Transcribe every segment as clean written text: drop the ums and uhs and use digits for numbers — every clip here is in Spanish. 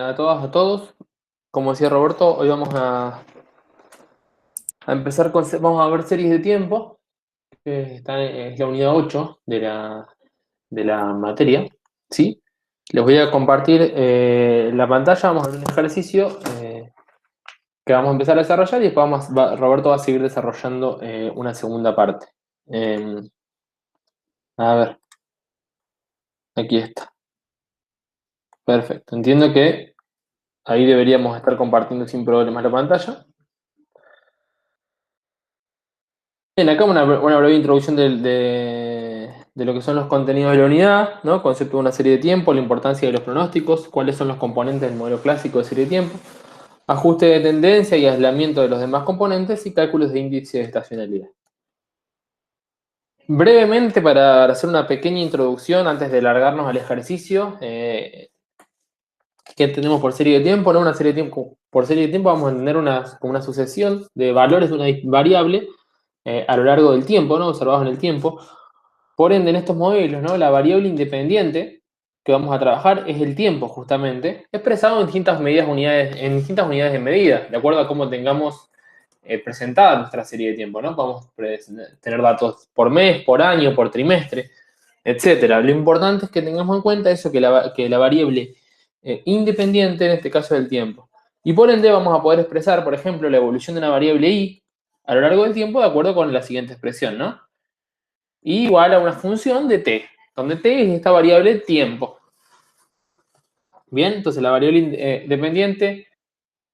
a todas, a todos. Como decía Roberto, hoy vamos a empezar vamos a ver series de tiempo, que es la unidad 8 de la materia, ¿sí? Les voy a compartir la pantalla, vamos a ver un ejercicio que vamos a empezar a desarrollar y después Roberto va a seguir desarrollando una segunda parte. Eh, a ver, aquí está. Perfecto. Entiendo que ahí deberíamos estar compartiendo sin problemas la pantalla. Bien, acá una breve introducción de lo que son los contenidos de la unidad, ¿no? Concepto de una serie de tiempo, la importancia de los pronósticos, cuáles son los componentes del modelo clásico de serie de tiempo, ajuste de tendencia y aislamiento de los demás componentes y cálculos de índice de estacionalidad. Brevemente, para hacer una pequeña introducción antes de largarnos al ejercicio, ¿qué entendemos por serie de tiempo? ¿No? Una serie de tiempo, por serie de tiempo vamos a entender como una sucesión de valores de una variable a lo largo del tiempo, ¿no? Observados en el tiempo. Por ende, en estos modelos, ¿no? La variable independiente que vamos a trabajar es el tiempo, justamente, expresado en distintas distintas unidades de medida, de acuerdo a cómo tengamos presentada nuestra serie de tiempo, ¿no? Podemos tener datos por mes, por año, por trimestre, etcétera. Lo importante es que tengamos en cuenta eso, que la variable independiente, en este caso, es el tiempo. Y por ende vamos a poder expresar, por ejemplo, la evolución de una variable y a lo largo del tiempo de acuerdo con la siguiente expresión, ¿no? Y igual a una función de t, donde t es esta variable tiempo. Bien, entonces la variable dependiente,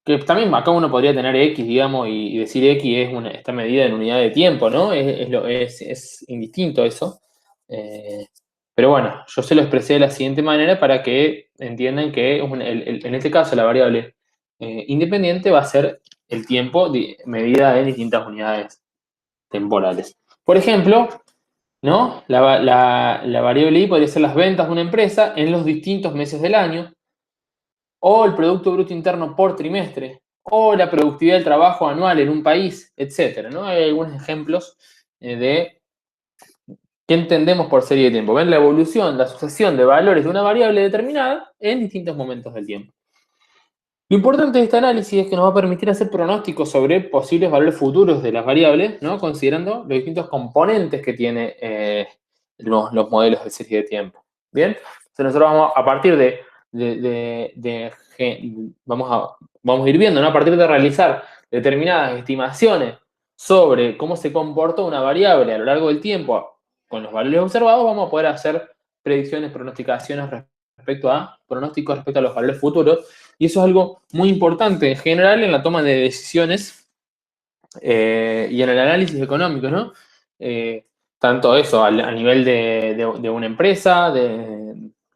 que también acá uno podría tener x, digamos, y decir x está medida en unidad de tiempo, ¿no? Es indistinto eso. Pero bueno, yo se lo expresé de la siguiente manera para que entiendan que en este caso la variable independiente va a ser el tiempo medida en distintas unidades temporales. Por ejemplo, ¿no? La variable I podría ser las ventas de una empresa en los distintos meses del año, o el Producto Bruto Interno por trimestre, o la productividad del trabajo anual en un país, etc., ¿no? Hay algunos ejemplos de qué entendemos por serie de tiempo. Ven la evolución, la sucesión de valores de una variable determinada en distintos momentos del tiempo. Lo importante de este análisis es que nos va a permitir hacer pronósticos sobre posibles valores futuros de las variables, ¿no? Considerando los distintos componentes que tiene los modelos de serie de tiempo. Bien, entonces nosotros vamos a partir vamos a ir viendo, ¿no? A partir de realizar determinadas estimaciones sobre cómo se comportó una variable a lo largo del tiempo con los valores observados, vamos a poder hacer predicciones, pronosticaciones pronósticos respecto a los valores futuros. Y eso es algo muy importante en general en la toma de decisiones y en el análisis económico, ¿no? Tanto eso a nivel de una empresa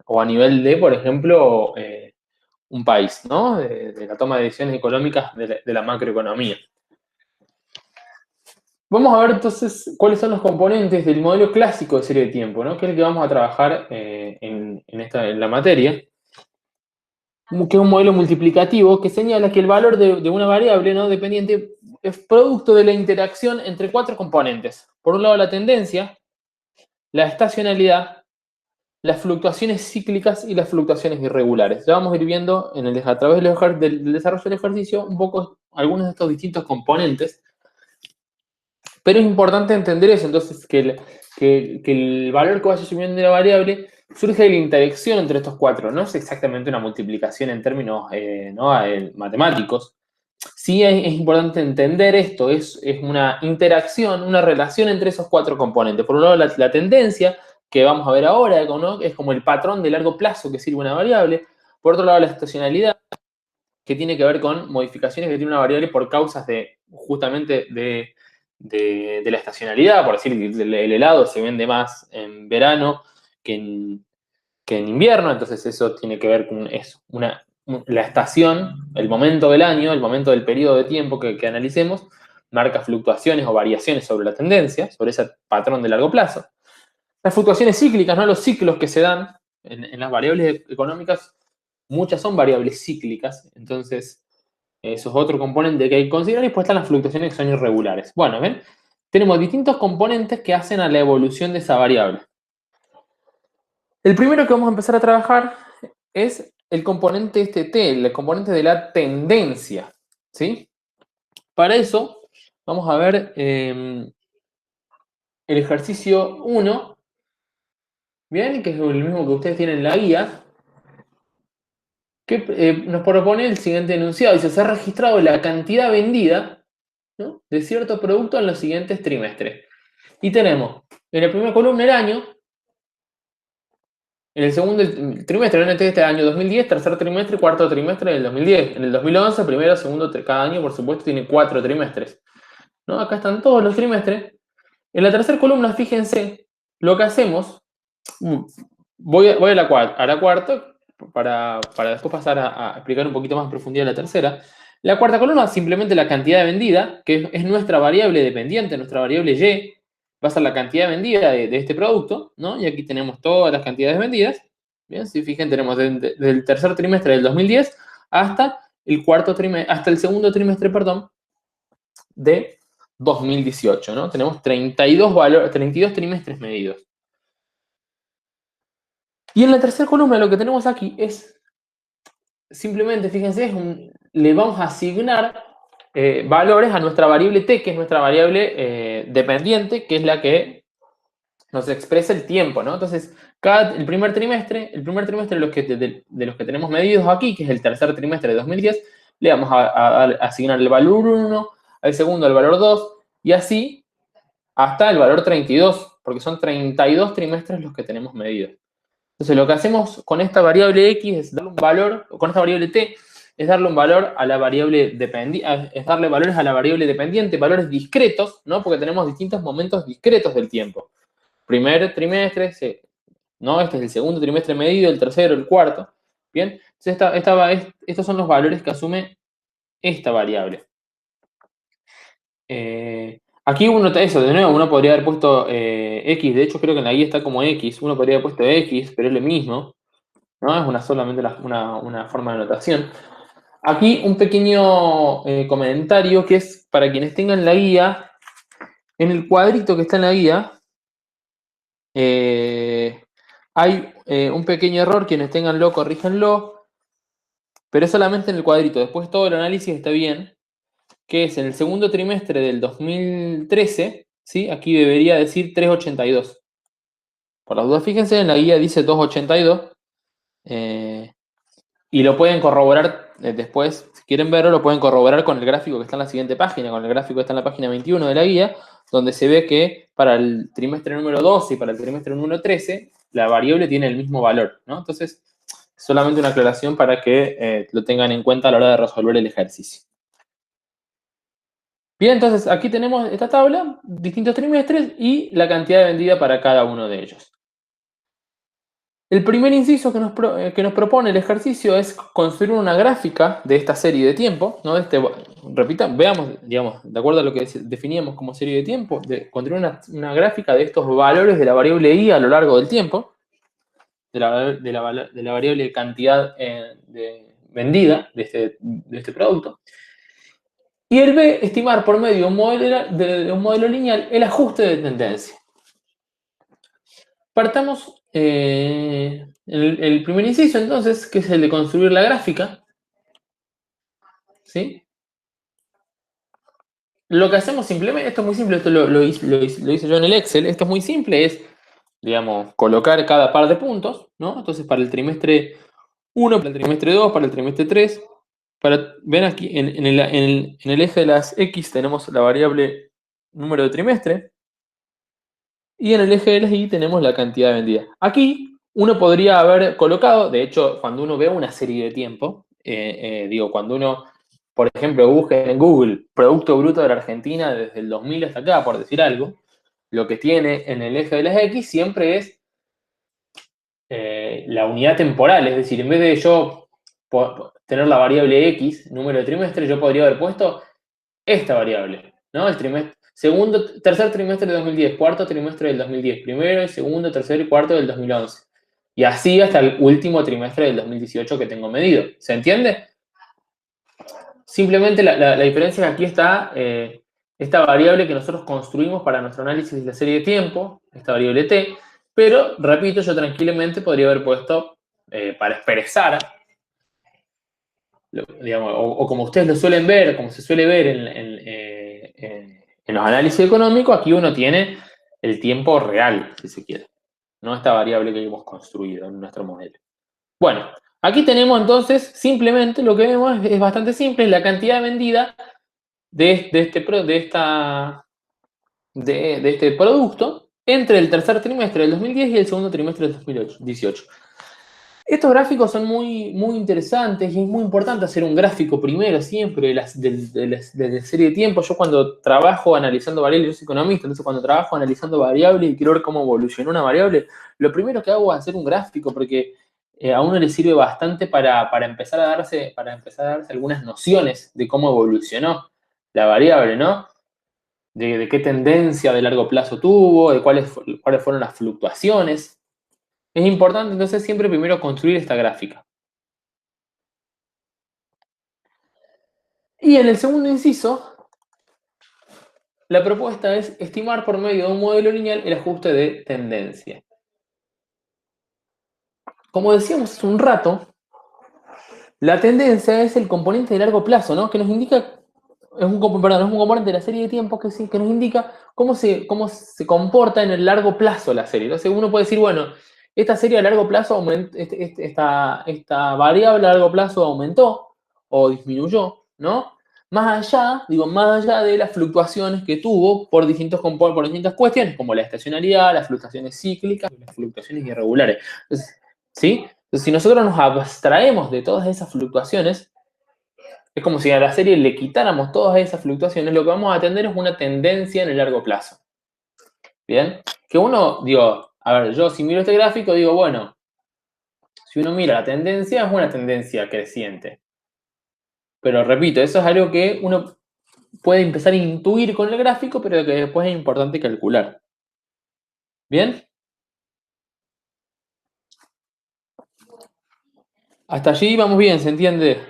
o a nivel de, por ejemplo, un país, ¿no? De la toma de decisiones económicas de la macroeconomía. Vamos a ver entonces cuáles son los componentes del modelo clásico de serie de tiempo, ¿no? Que es el que vamos a trabajar en la materia, que es un modelo multiplicativo que señala que el valor de una variable no dependiente es producto de la interacción entre cuatro componentes. Por un lado, la tendencia, la estacionalidad, las fluctuaciones cíclicas y las fluctuaciones irregulares. Ya vamos a ir viendo a través del desarrollo del ejercicio un poco algunos de estos distintos componentes. Pero es importante entender eso, entonces, que el valor que vaya subiendo de la variable surge de la interacción entre estos cuatro. No es exactamente una multiplicación en términos matemáticos. Sí es importante entender esto, es una interacción, una relación entre esos cuatro componentes. Por un lado, la tendencia, que vamos a ver ahora, ¿no? Es como el patrón de largo plazo que sirve una variable. Por otro lado, la estacionalidad, que tiene que ver con modificaciones que tiene una variable por causas justamente de la estacionalidad, por decir, el helado se vende más en verano que en invierno, entonces eso tiene que ver con eso, la estación, el momento del año, el momento del periodo de tiempo que analicemos, marca fluctuaciones o variaciones sobre la tendencia, sobre ese patrón de largo plazo. Las fluctuaciones cíclicas, ¿no? Los ciclos que se dan en las variables económicas, muchas son variables cíclicas, entonces eso es otro componente que hay que considerar. Y después están las fluctuaciones que son irregulares. Bueno, ¿ven? Tenemos distintos componentes que hacen a la evolución de esa variable. El primero que vamos a empezar a trabajar es el componente T, el componente de la tendencia, ¿sí? Para eso, vamos a ver el ejercicio 1, ¿bien? Que es el mismo que ustedes tienen en la guía, que nos propone el siguiente enunciado. Dice, se ha registrado la cantidad vendida, ¿no?, de cierto producto en los siguientes trimestres. Y tenemos en la primera columna el año, en el segundo trimestre, en este año 2010, tercer trimestre, cuarto trimestre del 2010. En el 2011, primero, segundo, cada año, por supuesto, tiene 4 trimestres, ¿no? Acá están todos los trimestres. En la tercera columna, fíjense, lo que hacemos, voy a la cuarta, para después pasar a explicar un poquito más en profundidad la tercera. La cuarta columna, simplemente la cantidad de vendida, que es nuestra variable dependiente, nuestra variable Y, va a ser la cantidad vendida de este producto, ¿no? Y aquí tenemos todas las cantidades vendidas. Bien, si fijan, tenemos desde el tercer trimestre del 2010 hasta hasta el segundo trimestre, perdón, de 2018, ¿no? Tenemos 32 trimestres medidos. Y en la tercera columna lo que tenemos aquí es, simplemente, fíjense, le vamos a asignar valores a nuestra variable T, que es nuestra variable dependiente, que es la que nos expresa el tiempo, ¿no? Entonces, el primer trimestre de los que tenemos medidos aquí, que es el tercer trimestre de 2010, le vamos a asignar el valor 1, al segundo el valor 2, y así hasta el valor 32, porque son 32 trimestres los que tenemos medidos. Entonces, lo que hacemos con esta variable X es darle un valor, con esta variable T, es darle un valor a la variable dependiente, es darle valores a la variable dependiente, valores discretos, ¿no? Porque tenemos distintos momentos discretos del tiempo. Primer trimestre, ¿no? Este es el segundo trimestre medido, el tercero, el cuarto. Bien, entonces estos son los valores que asume esta variable. Aquí de nuevo, uno podría haber puesto X, de hecho creo que en la guía está como X, uno podría haber puesto X, pero es lo mismo, ¿no? Es solamente una forma de notación. Aquí un pequeño comentario que es para quienes tengan la guía, en el cuadrito que está en la guía, hay un pequeño error, quienes tenganlo, corríjanlo, pero es solamente en el cuadrito, después todo el análisis está bien, que es en el segundo trimestre del 2013, ¿sí? Aquí debería decir 382. Por las dudas, fíjense, en la guía dice 282, y lo pueden corroborar después, si quieren verlo, lo pueden corroborar con el gráfico que está en la siguiente página, con el gráfico que está en la página 21 de la guía, donde se ve que para el trimestre número 12 y para el trimestre número 13, la variable tiene el mismo valor, ¿no? Entonces, solamente una aclaración para que lo tengan en cuenta a la hora de resolver el ejercicio. Bien, entonces aquí tenemos esta tabla, distintos trimestres y la cantidad vendida para cada uno de ellos. El primer inciso que nos propone el ejercicio es construir una gráfica de esta serie de tiempo, ¿no? Veamos, digamos, de acuerdo a lo que definíamos como serie de tiempo, construir una gráfica de estos valores de la variable I a lo largo del tiempo, de la variable cantidad vendida de este producto. Y el B, estimar por medio de un modelo lineal el ajuste de tendencia. Partamos el primer inciso, entonces, que es el de construir la gráfica. ¿Sí? Lo que hacemos simplemente, esto es muy simple, esto lo hice yo en el Excel, esto es muy simple, es, digamos, colocar cada par de puntos, ¿no? Entonces, para el trimestre 1, para el trimestre 2, para el trimestre 3, ven aquí, en el eje de las X tenemos la variable número de trimestre, y en el eje de las Y tenemos la cantidad vendida. Aquí uno podría haber colocado, de hecho, cuando uno ve una serie de tiempo, cuando uno, por ejemplo, busca en Google Producto Bruto de la Argentina desde el 2000 hasta acá, por decir algo, lo que tiene en el eje de las X siempre es la unidad temporal, es decir, en vez de yo tener la variable X, número de trimestre, yo podría haber puesto esta variable, ¿no? El tercer trimestre del 2010, cuarto trimestre del 2010, primero, segundo, tercero y cuarto del 2011. Y así hasta el último trimestre del 2018 que tengo medido. ¿Se entiende? Simplemente la diferencia es que aquí está esta variable que nosotros construimos para nuestro análisis de la serie de tiempo, esta variable t, pero, repito, yo tranquilamente podría haber puesto, para expresar digamos, o como ustedes lo suelen ver, como se suele ver en los análisis económicos, aquí uno tiene el tiempo real, si se quiere, no esta variable que hemos construido en nuestro modelo. Bueno, aquí tenemos entonces simplemente lo que vemos es bastante simple, es la cantidad vendida de este producto entre el tercer trimestre del 2010 y el segundo trimestre del 2018. Estos gráficos son muy interesantes y es muy importante hacer un gráfico primero, siempre, de la serie de tiempo. Yo cuando trabajo analizando variables, yo soy economista, entonces cuando trabajo analizando variables y quiero ver cómo evolucionó una variable, lo primero que hago es hacer un gráfico porque a uno le sirve bastante para empezar a darse algunas nociones de cómo evolucionó la variable, ¿no? De qué tendencia de largo plazo tuvo, de cuáles fueron las fluctuaciones. Es importante entonces siempre primero construir esta gráfica. Y en el segundo inciso, la propuesta es estimar por medio de un modelo lineal el ajuste de tendencia. Como decíamos hace un rato, la tendencia es el componente de largo plazo, ¿no? Que nos indica, es un componente de la serie de tiempos que nos indica cómo se comporta en el largo plazo la serie. Entonces uno puede decir, bueno, esta serie a largo plazo, esta variable a largo plazo aumentó o disminuyó, ¿no? Más allá de las fluctuaciones que tuvo por distintas cuestiones, como la estacionalidad, las fluctuaciones cíclicas y las fluctuaciones irregulares. Entonces, ¿sí? Entonces, si nosotros nos abstraemos de todas esas fluctuaciones, es como si a la serie le quitáramos todas esas fluctuaciones, lo que vamos a tener es una tendencia en el largo plazo. ¿Bien? Que uno, digo, a ver, yo si miro este gráfico, digo, bueno, si uno mira la tendencia, es una tendencia creciente. Pero repito, eso es algo que uno puede empezar a intuir con el gráfico, pero que después es importante calcular. ¿Bien? Hasta allí vamos bien, ¿se entiende?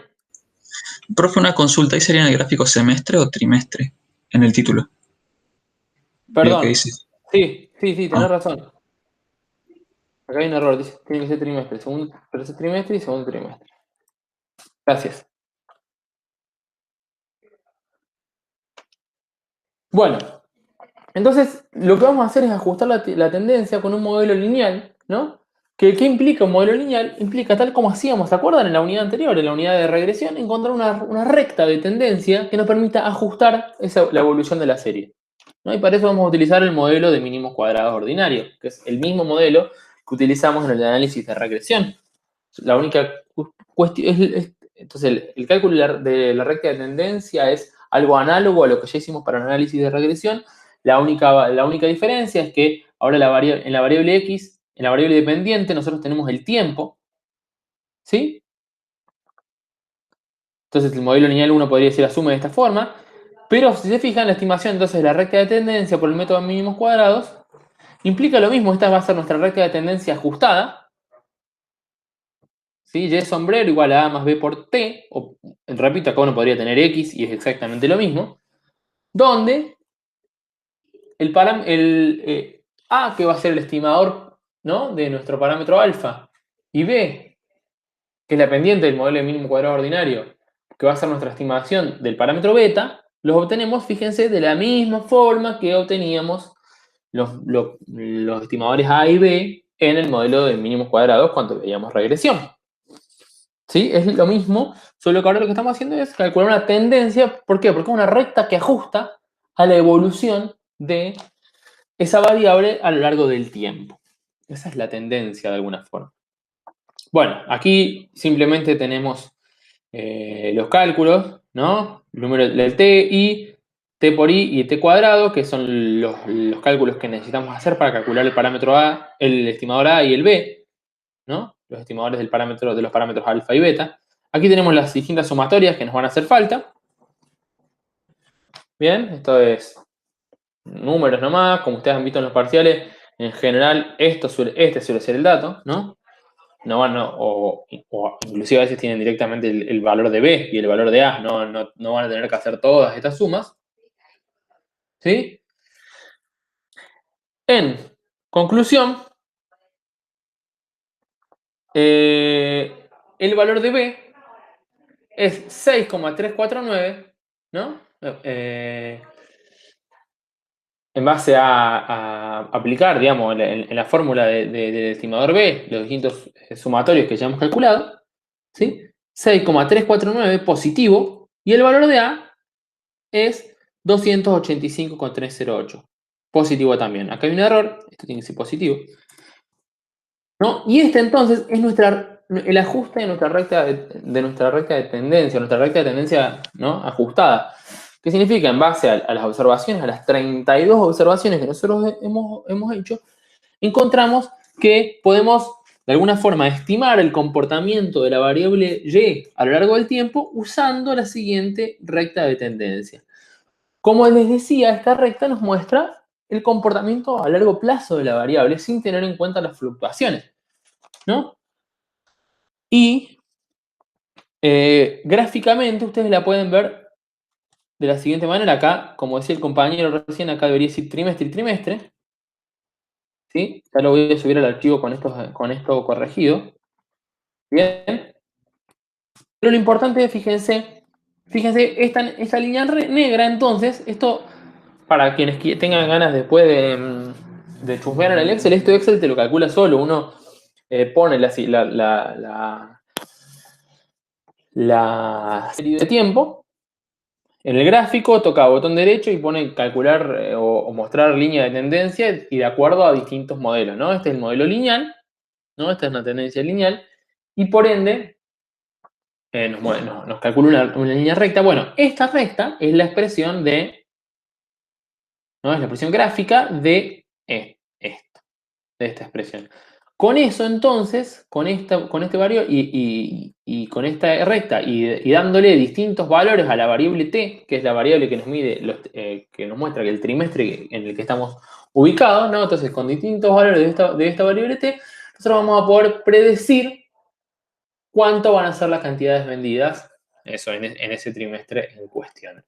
Profe, una consulta, ¿ahí sería en el gráfico semestre o trimestre? En el título. Veo que Perdón. dice. Sí, tenés Ah, razón. Acá hay un error, dice, tiene que ser trimestre, segundo, tercer trimestre y segundo trimestre. Gracias. Bueno, entonces lo que vamos a hacer es ajustar la tendencia con un modelo lineal, ¿no? ¿Qué implica un modelo lineal? Implica tal como hacíamos, ¿se acuerdan? En la unidad anterior, en la unidad de regresión, encontrar una recta de tendencia que nos permita ajustar la evolución de la serie, ¿no? Y para eso vamos a utilizar el modelo de mínimos cuadrados ordinario, que es el mismo modelo que utilizamos en el análisis de regresión. La única cuestión entonces el cálculo de la recta de tendencia es algo análogo a lo que ya hicimos para el análisis de regresión. La única diferencia es que ahora en la variable x, en la variable dependiente, nosotros tenemos el tiempo, ¿sí? Entonces el modelo lineal 1 podría ser asume de esta forma, pero si se fijan, la estimación entonces de la recta de tendencia por el método de mínimos cuadrados implica lo mismo. Esta va a ser nuestra recta de tendencia ajustada, ¿sí? Y sombrero igual a A más B por T, o repito, acá uno podría tener X y es exactamente lo mismo, donde A, que va a ser el estimador, ¿no?, de nuestro parámetro alfa, y B, que es la pendiente del modelo de mínimo cuadrado ordinario, que va a ser nuestra estimación del parámetro beta, los obtenemos, fíjense, de la misma forma que obteníamos los estimadores A y B en el modelo de mínimos cuadrados cuando veíamos regresión. ¿Sí? Es lo mismo, solo que ahora lo que estamos haciendo es calcular una tendencia. ¿Por qué? Porque es una recta que ajusta a la evolución de esa variable a lo largo del tiempo. Esa es la tendencia de alguna forma. Bueno, aquí simplemente tenemos los cálculos, ¿no? El número del t, i, t por i y t cuadrado, que son los cálculos que necesitamos hacer para calcular el parámetro A, el estimador A y el B, ¿no? Los estimadores de los parámetros alfa y beta. Aquí tenemos las distintas sumatorias que nos van a hacer falta. Bien, esto es números nomás, como ustedes han visto en los parciales, en general este suele ser el dato, ¿no? O inclusive a veces tienen directamente el valor de B y el valor de A, no van a tener que hacer todas estas sumas, ¿sí? En conclusión, el valor de B es 6,349, ¿no? En base a aplicar, digamos, en la fórmula del estimador B, los distintos sumatorios que ya hemos calculado, ¿sí? 6,349 positivo, y el valor de A es 285,308. Positivo también. Acá hay un error, esto tiene que ser positivo, ¿no? Y este entonces es el ajuste de nuestra recta de tendencia, nuestra recta de tendencia, ¿no? Ajustada. ¿Qué significa? En base a las observaciones, a las 32 observaciones que nosotros hemos hecho, encontramos que podemos de alguna forma estimar el comportamiento de la variable Y a lo largo del tiempo usando la siguiente recta de tendencia. Como les decía, esta recta nos muestra el comportamiento a largo plazo de la variable sin tener en cuenta las fluctuaciones, ¿no? Y gráficamente ustedes la pueden ver de la siguiente manera. Acá, como decía el compañero recién, acá debería decir trimestre y trimestre, ¿sí? Ya lo voy a subir al archivo con esto corregido. Bien. Pero lo importante es, fíjense, esta línea negra, entonces, esto, para quienes tengan ganas después de chusmear en el Excel, esto Excel te lo calcula solo. Uno pone la serie de tiempo en el gráfico, toca botón derecho y pone calcular o mostrar línea de tendencia y de acuerdo a distintos modelos, ¿no? Este es el modelo lineal, ¿no? Esta es una tendencia lineal y por ende nos calcula una línea recta. Bueno, esta recta es la expresión ¿no? Es la expresión gráfica de esta expresión. Con eso, entonces, con este variable y con esta recta y dándole distintos valores a la variable t, que es la variable que nos mide, que nos muestra que el trimestre en el que estamos ubicados, ¿no? Entonces, con distintos valores de esta variable t, nosotros vamos a poder predecir cuánto van a ser las cantidades vendidas, eso, en ese trimestre en cuestión.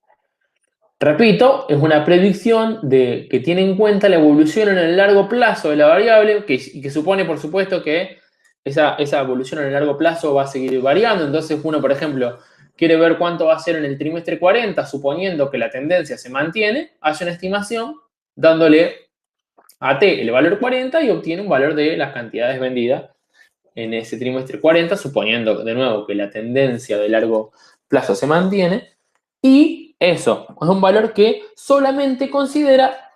Repito, es una predicción que tiene en cuenta la evolución en el largo plazo de la variable y que supone, por supuesto, que esa evolución en el largo plazo va a seguir variando. Entonces, uno, por ejemplo, quiere ver cuánto va a ser en el trimestre 40, suponiendo que la tendencia se mantiene, hace una estimación dándole a t el valor 40 y obtiene un valor de las cantidades vendidas en ese trimestre 40, suponiendo de nuevo que la tendencia de largo plazo se mantiene. Y eso es un valor que solamente considera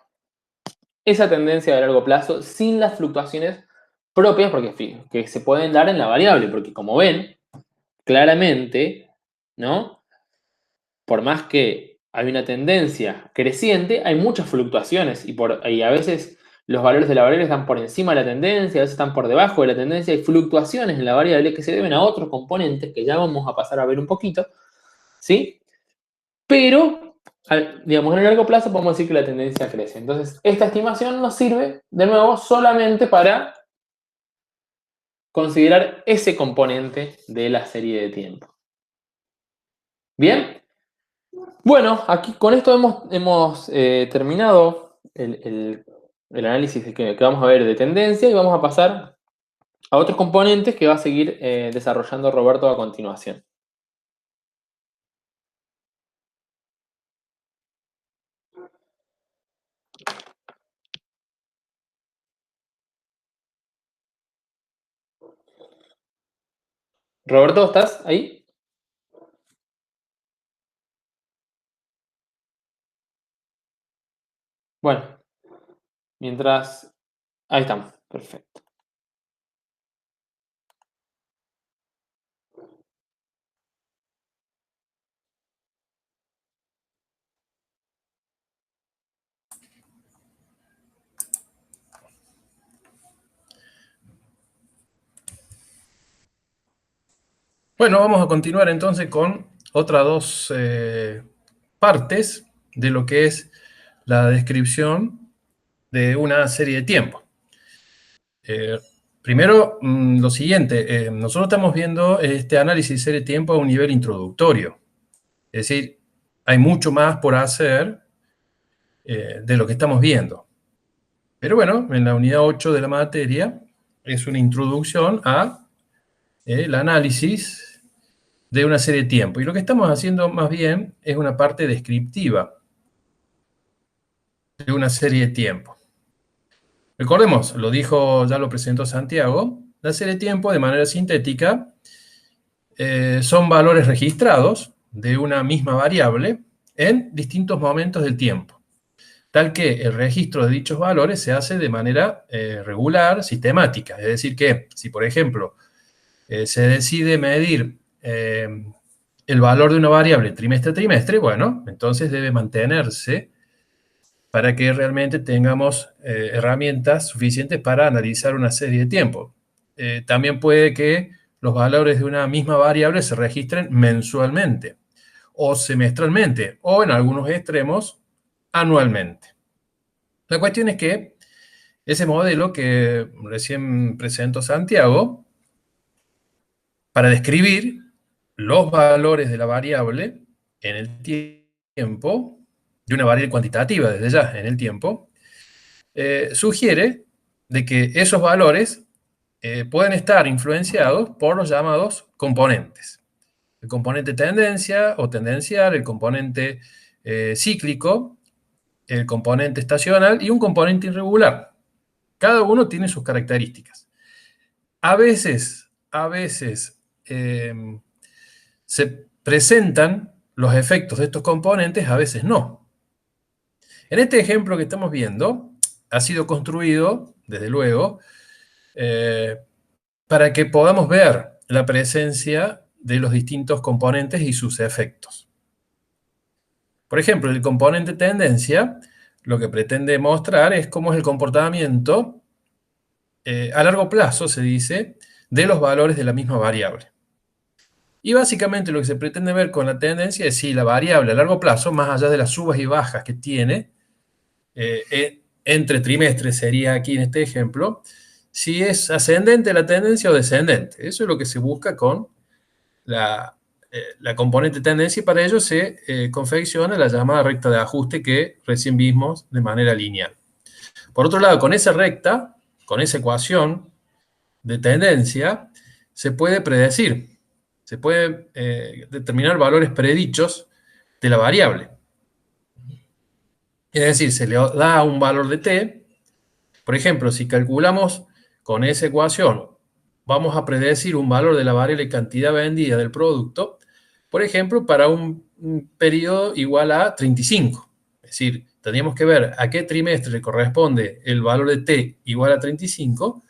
esa tendencia de largo plazo sin las fluctuaciones propias que se pueden dar en la variable, porque como ven, claramente, ¿no? Por más que hay una tendencia creciente, hay muchas fluctuaciones y a veces los valores de la variable están por encima de la tendencia, a veces están por debajo de la tendencia, hay fluctuaciones en la variable que se deben a otros componentes que ya vamos a pasar a ver un poquito, ¿sí? Pero, digamos, en el largo plazo podemos decir que la tendencia crece. Entonces, esta estimación nos sirve, de nuevo, solamente para considerar ese componente de la serie de tiempo. ¿Bien? Bueno, aquí con esto hemos terminado el análisis que vamos a ver de tendencia y vamos a pasar a otros componentes que va a seguir desarrollando Roberto a continuación. Roberto, ¿estás ahí? Bueno, mientras... Ahí estamos, perfecto. Bueno, vamos a continuar entonces con otras dos partes de lo que es la descripción de una serie de tiempo. Primero, lo siguiente, nosotros estamos viendo este análisis de serie de tiempo a un nivel introductorio. Es decir, hay mucho más por hacer de lo que estamos viendo. Pero bueno, en la unidad 8 de la materia es una introducción a el análisis de una serie de tiempo. Y lo que estamos haciendo más bien es una parte descriptiva de una serie de tiempo. Recordemos, ya lo presentó Santiago, la serie de tiempo de manera sintética son valores registrados de una misma variable en distintos momentos del tiempo, tal que el registro de dichos valores se hace de manera regular, sistemática. Es decir que, si por ejemplo se decide medir el valor de una variable trimestre a trimestre, bueno, entonces debe mantenerse para que realmente tengamos herramientas suficientes para analizar una serie de tiempo. También puede que los valores de una misma variable se registren mensualmente, o semestralmente, o en algunos extremos, anualmente. La cuestión es que ese modelo que recién presentó Santiago, para describir los valores de la variable en el tiempo, de una variable cuantitativa desde ya en el tiempo, sugiere de que esos valores pueden estar influenciados por los llamados componentes. El componente tendencia o tendencial, el componente cíclico, el componente estacional y un componente irregular. Cada uno tiene sus características. A veces se presentan los efectos de estos componentes, a veces no. En este ejemplo que estamos viendo, ha sido construido, desde luego, para que podamos ver la presencia de los distintos componentes y sus efectos. Por ejemplo, el componente tendencia lo que pretende mostrar es cómo es el comportamiento a largo plazo, se dice, de los valores de la misma variable. Y básicamente lo que se pretende ver con la tendencia es si la variable a largo plazo, más allá de las subas y bajas que tiene, entre trimestres sería aquí en este ejemplo, si es ascendente la tendencia o descendente. Eso es lo que se busca con la componente tendencia, y para ello se confecciona la llamada recta de ajuste que recién vimos de manera lineal. Por otro lado, con esa recta, con esa ecuación de tendencia, se puede predecir, se puede determinar valores predichos de la variable. Es decir, se le da un valor de t. Por ejemplo, si calculamos con esa ecuación, vamos a predecir un valor de la variable cantidad vendida del producto, por ejemplo, para un periodo igual a 35. Es decir, tendríamos que ver a qué trimestre le corresponde el valor de t igual a 35,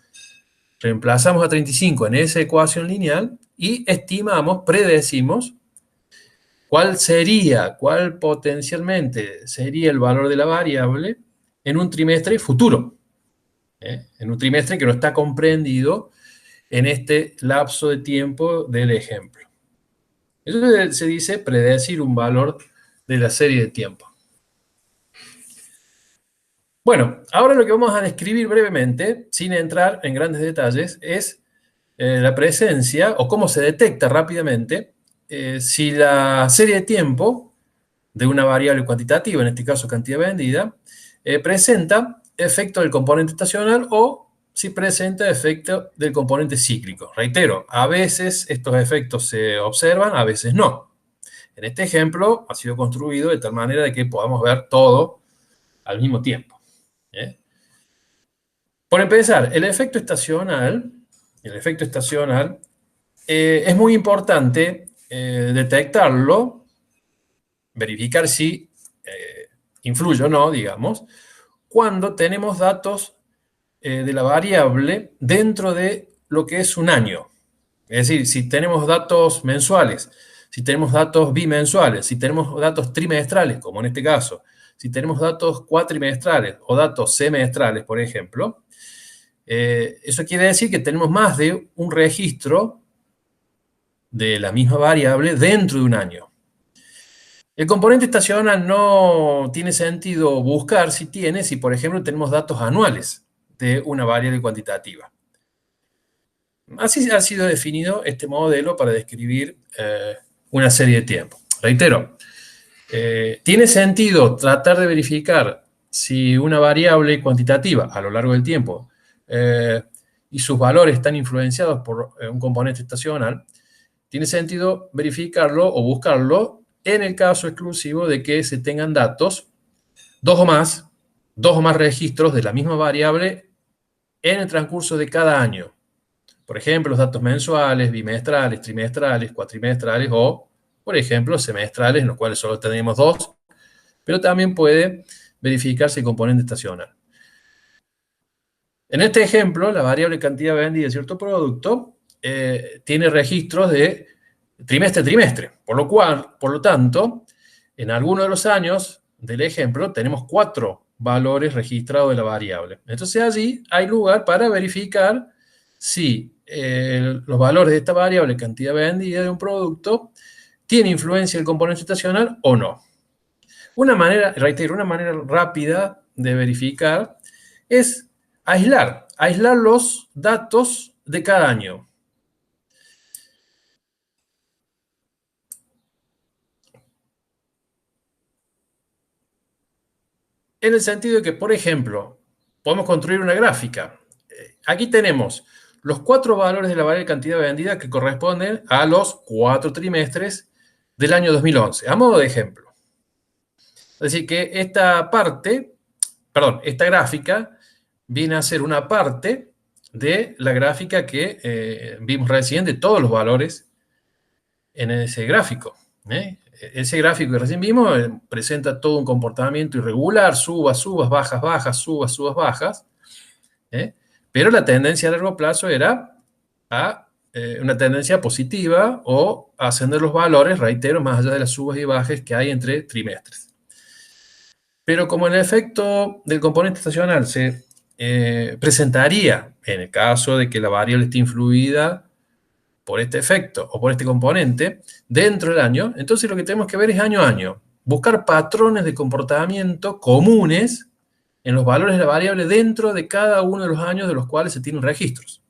reemplazamos a 35 en esa ecuación lineal y estimamos, predecimos, cuál potencialmente sería el valor de la variable en un trimestre futuro. En un trimestre que no está comprendido en este lapso de tiempo del ejemplo. Eso se dice predecir un valor de la serie de tiempo. Bueno, ahora lo que vamos a describir brevemente, sin entrar en grandes detalles, es la presencia o cómo se detecta rápidamente si la serie de tiempo de una variable cuantitativa, en este caso cantidad vendida, presenta efecto del componente estacional o si presenta efecto del componente cíclico. Reitero, a veces estos efectos se observan, a veces no. En este ejemplo ha sido construido de tal manera de que podamos ver todo al mismo tiempo. Por empezar, el efecto estacional es muy importante detectarlo, verificar si influye o no, digamos, cuando tenemos datos de la variable dentro de lo que es un año. Es decir, si tenemos datos mensuales, si tenemos datos bimensuales, si tenemos datos trimestrales, como en este caso, si tenemos datos cuatrimestrales o datos semestrales, por ejemplo, eso quiere decir que tenemos más de un registro de la misma variable dentro de un año. El componente estacional no tiene sentido buscar si, por ejemplo, tenemos datos anuales de una variable cuantitativa. Así ha sido definido este modelo para describir una serie de tiempo. Reitero, tiene sentido tratar de verificar si una variable cuantitativa a lo largo del tiempo y sus valores están influenciados por un componente estacional tiene sentido verificarlo o buscarlo en el caso exclusivo de que se tengan datos, dos o más registros de la misma variable en el transcurso de cada año. Por ejemplo, los datos mensuales, bimestrales, trimestrales, cuatrimestrales o, por ejemplo, semestrales, en los cuales solo tenemos dos, pero también puede verificarse el componente estacional. En este ejemplo, la variable cantidad vendida de cierto producto tiene registros de trimestre a trimestre, por lo tanto, en alguno de los años del ejemplo tenemos 4 valores registrados de la variable. Entonces allí hay lugar para verificar si los valores de esta variable cantidad vendida de un producto tiene influencia el componente estacional o no. Una manera, reitero, una manera rápida de verificar es aislar los datos de cada año. En el sentido de que, por ejemplo, podemos construir una gráfica. Aquí tenemos los 4 valores de la variable cantidad vendida que corresponden a los 4 trimestres del año 2011, a modo de ejemplo. Es decir, que esta gráfica viene a ser una parte de la gráfica que vimos recién de todos los valores en ese gráfico. Ese gráfico que recién vimos presenta todo un comportamiento irregular, subas, bajas, bajas, subas, bajas. Pero la tendencia a largo plazo era a una tendencia positiva o a ascender los valores, reitero, más allá de las subas y bajas que hay entre trimestres. Pero como el efecto del componente estacional se presentaría en el caso de que la variable esté influida por este efecto o por este componente dentro del año, entonces lo que tenemos que ver es año a año. Buscar patrones de comportamiento comunes en los valores de la variable dentro de cada uno de los años de los cuales se tienen registros.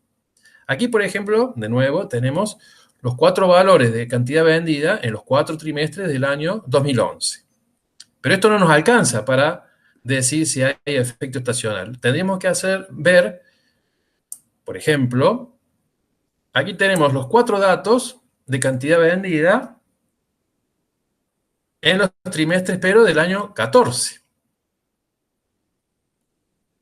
Aquí, por ejemplo, de nuevo, tenemos los 4 valores de cantidad vendida en los 4 trimestres del año 2011. Pero esto no nos alcanza para decir si hay efecto estacional. Tendríamos que ver, por ejemplo, aquí tenemos los 4 datos de cantidad vendida en los trimestres, pero del año 14.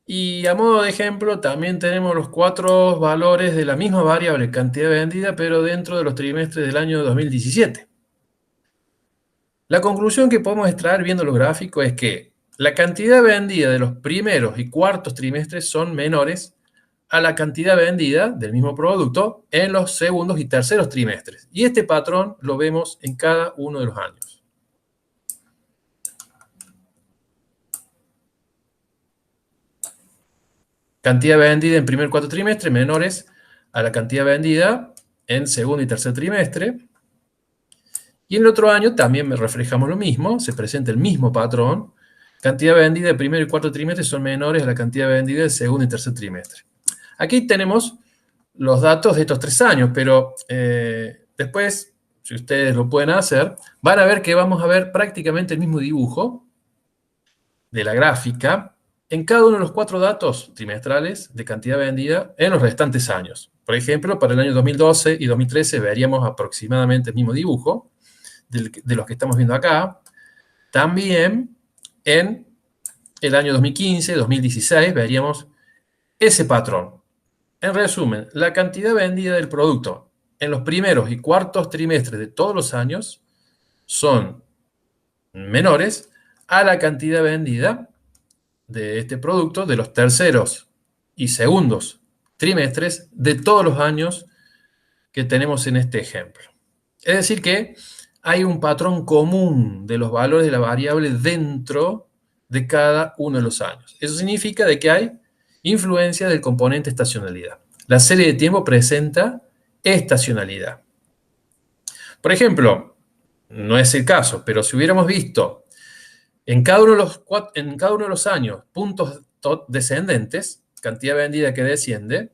Y a modo de ejemplo, también tenemos los 4 valores de la misma variable cantidad vendida, pero dentro de los trimestres del año 2017. La conclusión que podemos extraer viendo los gráficos es que la cantidad vendida de los primeros y cuartos trimestres son menores a la cantidad vendida del mismo producto en los segundos y terceros trimestres. Y este patrón lo vemos en cada uno de los años. Cantidad vendida en primer y cuarto trimestre menores a la cantidad vendida en segundo y tercer trimestre. Y en el otro año también reflejamos lo mismo, se presenta el mismo patrón. Cantidad vendida de primero y cuarto trimestre son menores a la cantidad vendida del segundo y tercer trimestre. Aquí tenemos los datos de estos 3 años, pero después, si ustedes lo pueden hacer, van a ver que vamos a ver prácticamente el mismo dibujo de la gráfica en cada uno de los 4 datos trimestrales de cantidad vendida en los restantes años. Por ejemplo, para el año 2012 y 2013 veríamos aproximadamente el mismo dibujo de los que estamos viendo acá. También en el año 2015, 2016 veríamos ese patrón. En resumen, la cantidad vendida del producto en los primeros y cuartos trimestres de todos los años son menores a la cantidad vendida de este producto de los terceros y segundos trimestres de todos los años que tenemos en este ejemplo. Es decir que hay un patrón común de los valores de la variable dentro de cada uno de los años. Eso significa de que hay influencia del componente estacionalidad. La serie de tiempo presenta estacionalidad. Por ejemplo, no es el caso, pero si hubiéramos visto en cada uno de los años puntos descendentes, cantidad vendida que desciende,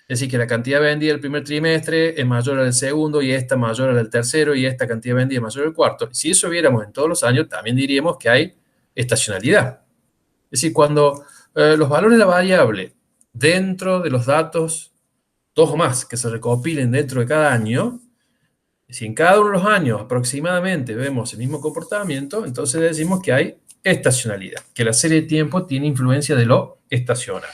es decir, que la cantidad vendida del primer trimestre es mayor al del segundo y esta mayor al del tercero y esta cantidad vendida es mayor al cuarto. Si eso viéramos en todos los años, también diríamos que hay estacionalidad. Es decir, cuando los valores de la variable dentro de los datos, 2 o más, que se recopilen dentro de cada año, Si en cada uno de los años aproximadamente vemos el mismo comportamiento, entonces decimos que hay estacionalidad, que la serie de tiempo tiene influencia de lo estacional.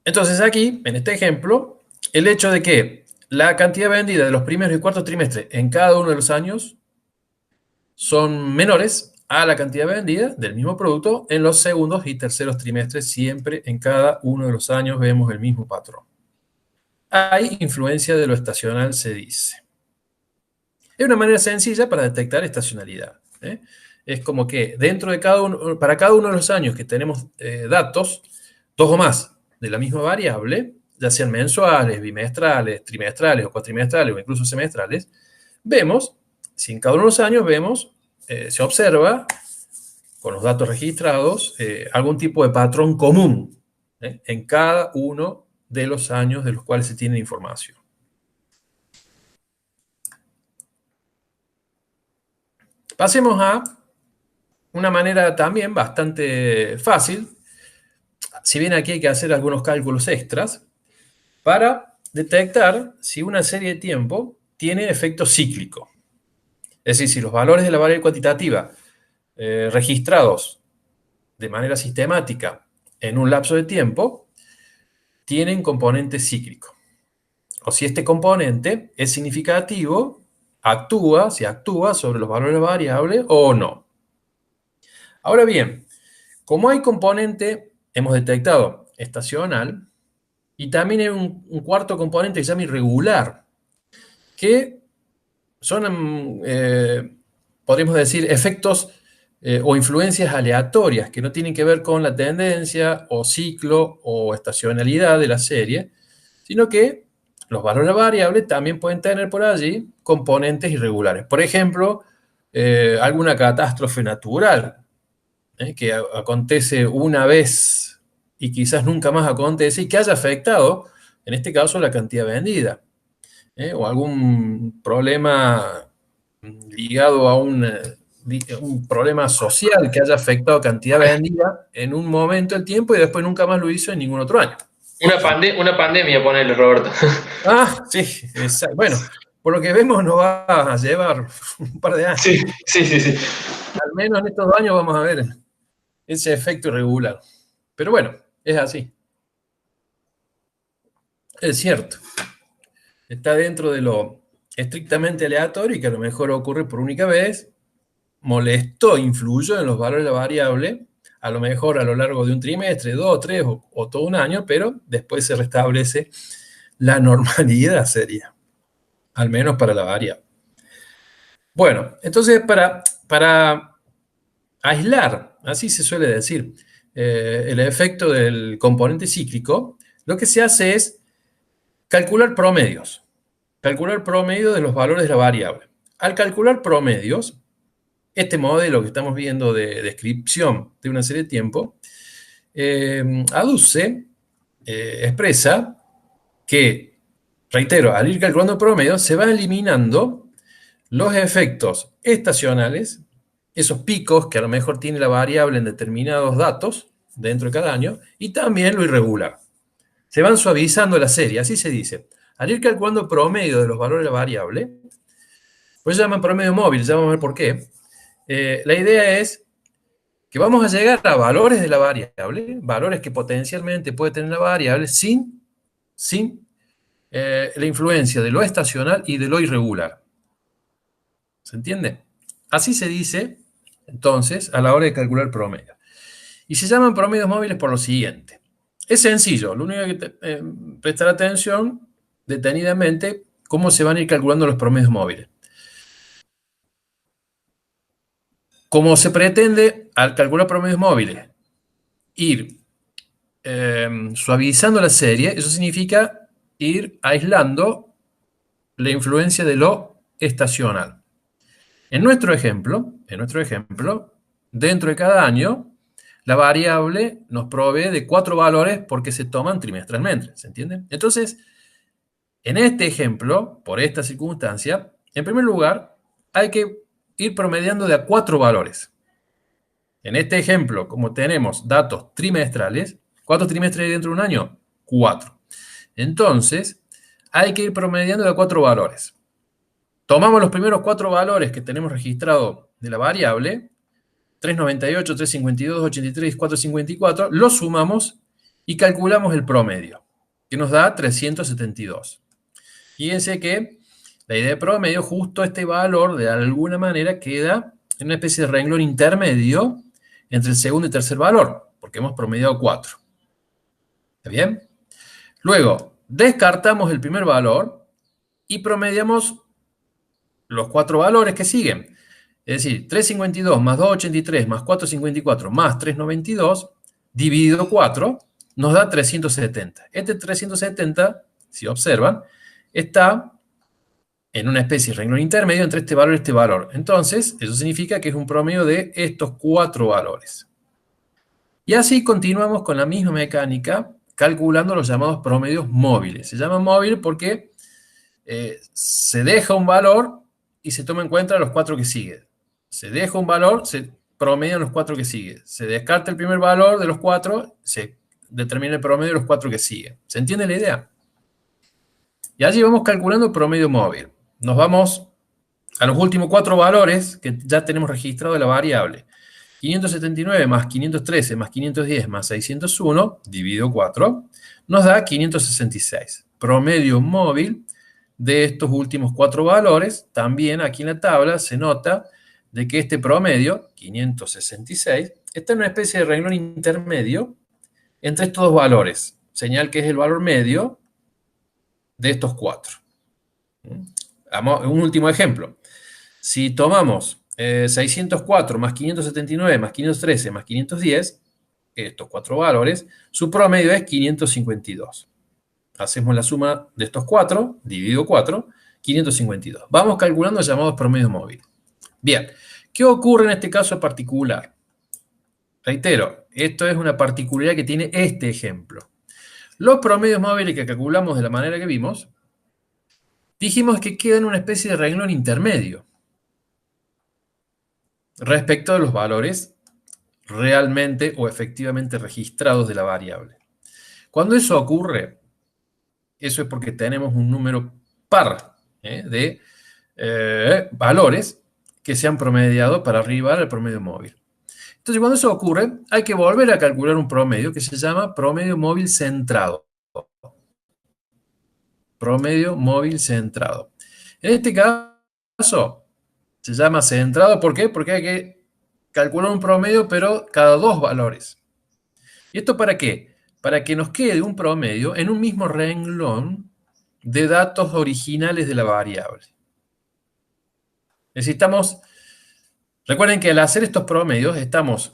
Entonces aquí, en este ejemplo, el hecho de que la cantidad vendida de los primeros y cuartos trimestres en cada uno de los años son menores a la cantidad vendida del mismo producto en los segundos y terceros trimestres. Siempre en cada uno de los años vemos el mismo patrón. Hay influencia de lo estacional, se dice. Es una manera sencilla para detectar estacionalidad. Es como que dentro de para cada uno de los años que tenemos datos, dos o más de la misma variable, ya sean mensuales, bimestrales, trimestrales o cuatrimestrales o incluso semestrales, vemos, si en cada uno de los años vemos, se observa con los datos registrados algún tipo de patrón común en cada uno de los años de los cuales se tiene información. Pasemos a una manera también bastante fácil, si bien aquí hay que hacer algunos cálculos extras, para detectar si una serie de tiempo tiene efecto cíclico. Es decir, si los valores de la variable cuantitativa registrados de manera sistemática en un lapso de tiempo tienen componente cíclico. O si este componente es significativo, si actúa sobre los valores de la variable o no. Ahora bien, como hay componente, hemos detectado estacional, y también hay un cuarto componente que se llama irregular, que son, podríamos decir, efectos o influencias aleatorias que no tienen que ver con la tendencia o ciclo o estacionalidad de la serie, sino que los valores de la variable también pueden tener por allí componentes irregulares. Por ejemplo, alguna catástrofe natural que acontece una vez y quizás nunca más acontece y que haya afectado, en este caso, la cantidad vendida. O algún problema ligado a un problema social que haya afectado cantidad vendida en un momento del tiempo y después nunca más lo hizo en ningún otro año. Una pandemia, ponele, Roberto. Ah, sí, exacto. Bueno, por lo que vemos nos va a llevar un par de años. Sí. Al menos en estos 2 años vamos a ver ese efecto irregular. Pero bueno, es así. Es cierto. Está dentro de lo estrictamente aleatorio y que a lo mejor ocurre por única vez, molestó, influyó en los valores de la variable, a lo mejor a lo largo de un trimestre, 2, 3 o todo un año, pero después se restablece la normalidad sería, al menos para la variable. Bueno, entonces para aislar, así se suele decir, el efecto del componente cíclico, lo que se hace es calcular promedios de los valores de la variable. Al calcular promedios, este modelo que estamos viendo de descripción de una serie de tiempo, expresa que, reitero, al ir calculando promedios, se van eliminando los efectos estacionales, esos picos que a lo mejor tiene la variable en determinados datos dentro de cada año, y también lo irregular. Se van suavizando la serie, así se dice. Al ir calculando promedio de los valores de la variable, pues se llaman promedio móvil, ya vamos a ver por qué. La idea es que vamos a llegar a valores de la variable, valores que potencialmente puede tener la variable sin la influencia de lo estacional y de lo irregular. ¿Se entiende? Así se dice, entonces, a la hora de calcular promedio. Y se llaman promedios móviles por lo siguiente. Es sencillo, lo único que prestar atención detenidamente cómo se van a ir calculando los promedios móviles. Como se pretende, al calcular promedios móviles, ir suavizando la serie, eso significa ir aislando la influencia de lo estacional. En nuestro ejemplo, dentro de cada año, la variable nos provee de 4 valores porque se toman trimestralmente, ¿se entiende? Entonces, en este ejemplo, por esta circunstancia, en primer lugar, hay que ir promediando de a 4 valores. En este ejemplo, como tenemos datos trimestrales, ¿cuántos trimestres hay dentro de un año? 4. Entonces, hay que ir promediando de 4 valores. Tomamos los primeros 4 valores que tenemos registrado de la variable, 398, 352, 83, 454, los sumamos y calculamos el promedio, que nos da 372. Fíjense que la idea de promedio, justo este valor, de alguna manera, queda en una especie de renglón intermedio entre el segundo y tercer valor, porque hemos promediado 4. ¿Está bien? Luego, descartamos el primer valor y promediamos los 4 valores que siguen. Es decir, 352 más 283 más 454 más 392 dividido 4 nos da 370. Este 370, si observan, está en una especie de renglón intermedio entre este valor y este valor. Entonces, eso significa que es un promedio de estos 4 valores. Y así continuamos con la misma mecánica, calculando los llamados promedios móviles. Se llama móvil porque se deja un valor y se toma en cuenta los 4 que siguen. Se deja un valor, se promedian los 4 que siguen. Se descarta el primer valor de los 4, se determina el promedio de los 4 que siguen. ¿Se entiende la idea? Y allí vamos calculando el promedio móvil. Nos vamos a los últimos 4 valores que ya tenemos registrado de la variable. 579 más 513 más 510 más 601, dividido 4, nos da 566. Promedio móvil de estos últimos 4 valores. También aquí en la tabla se nota de que este promedio, 566, está en una especie de renglón intermedio entre estos dos valores. Señal que es el valor medio de estos 4. Un último ejemplo. Si tomamos 604 más 579 más 513 más 510, estos 4 valores, su promedio es 552. Hacemos la suma de estos 4, dividido 4, 552. Vamos calculando los llamados promedios móviles. Bien, ¿qué ocurre en este caso particular? Reitero, esto es una particularidad que tiene este ejemplo. Los promedios móviles que calculamos de la manera que vimos, dijimos que quedan en una especie de renglón intermedio respecto de los valores realmente o efectivamente registrados de la variable. Cuando eso ocurre, eso es porque tenemos un número par de valores que se han promediado para arribar al promedio móvil. Entonces, cuando eso ocurre, hay que volver a calcular un promedio que se llama promedio móvil centrado. Promedio móvil centrado. En este caso, se llama centrado, ¿por qué? Porque hay que calcular un promedio, pero cada 2 valores. ¿Y esto para qué? Para que nos quede un promedio en un mismo renglón de datos originales de la variable. Necesitamos, recuerden que al hacer estos promedios estamos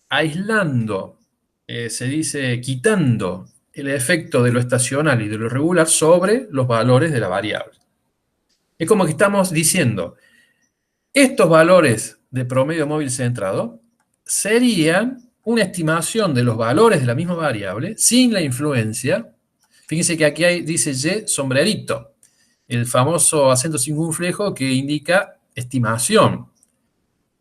aislando, se dice quitando el efecto de lo estacional y de lo irregular sobre los valores de la variable. Es como que estamos diciendo, estos valores de promedio móvil centrado serían una estimación de los valores de la misma variable sin la influencia. Fíjense que aquí dice Y sombrerito, el famoso acento circunflejo que indica estimación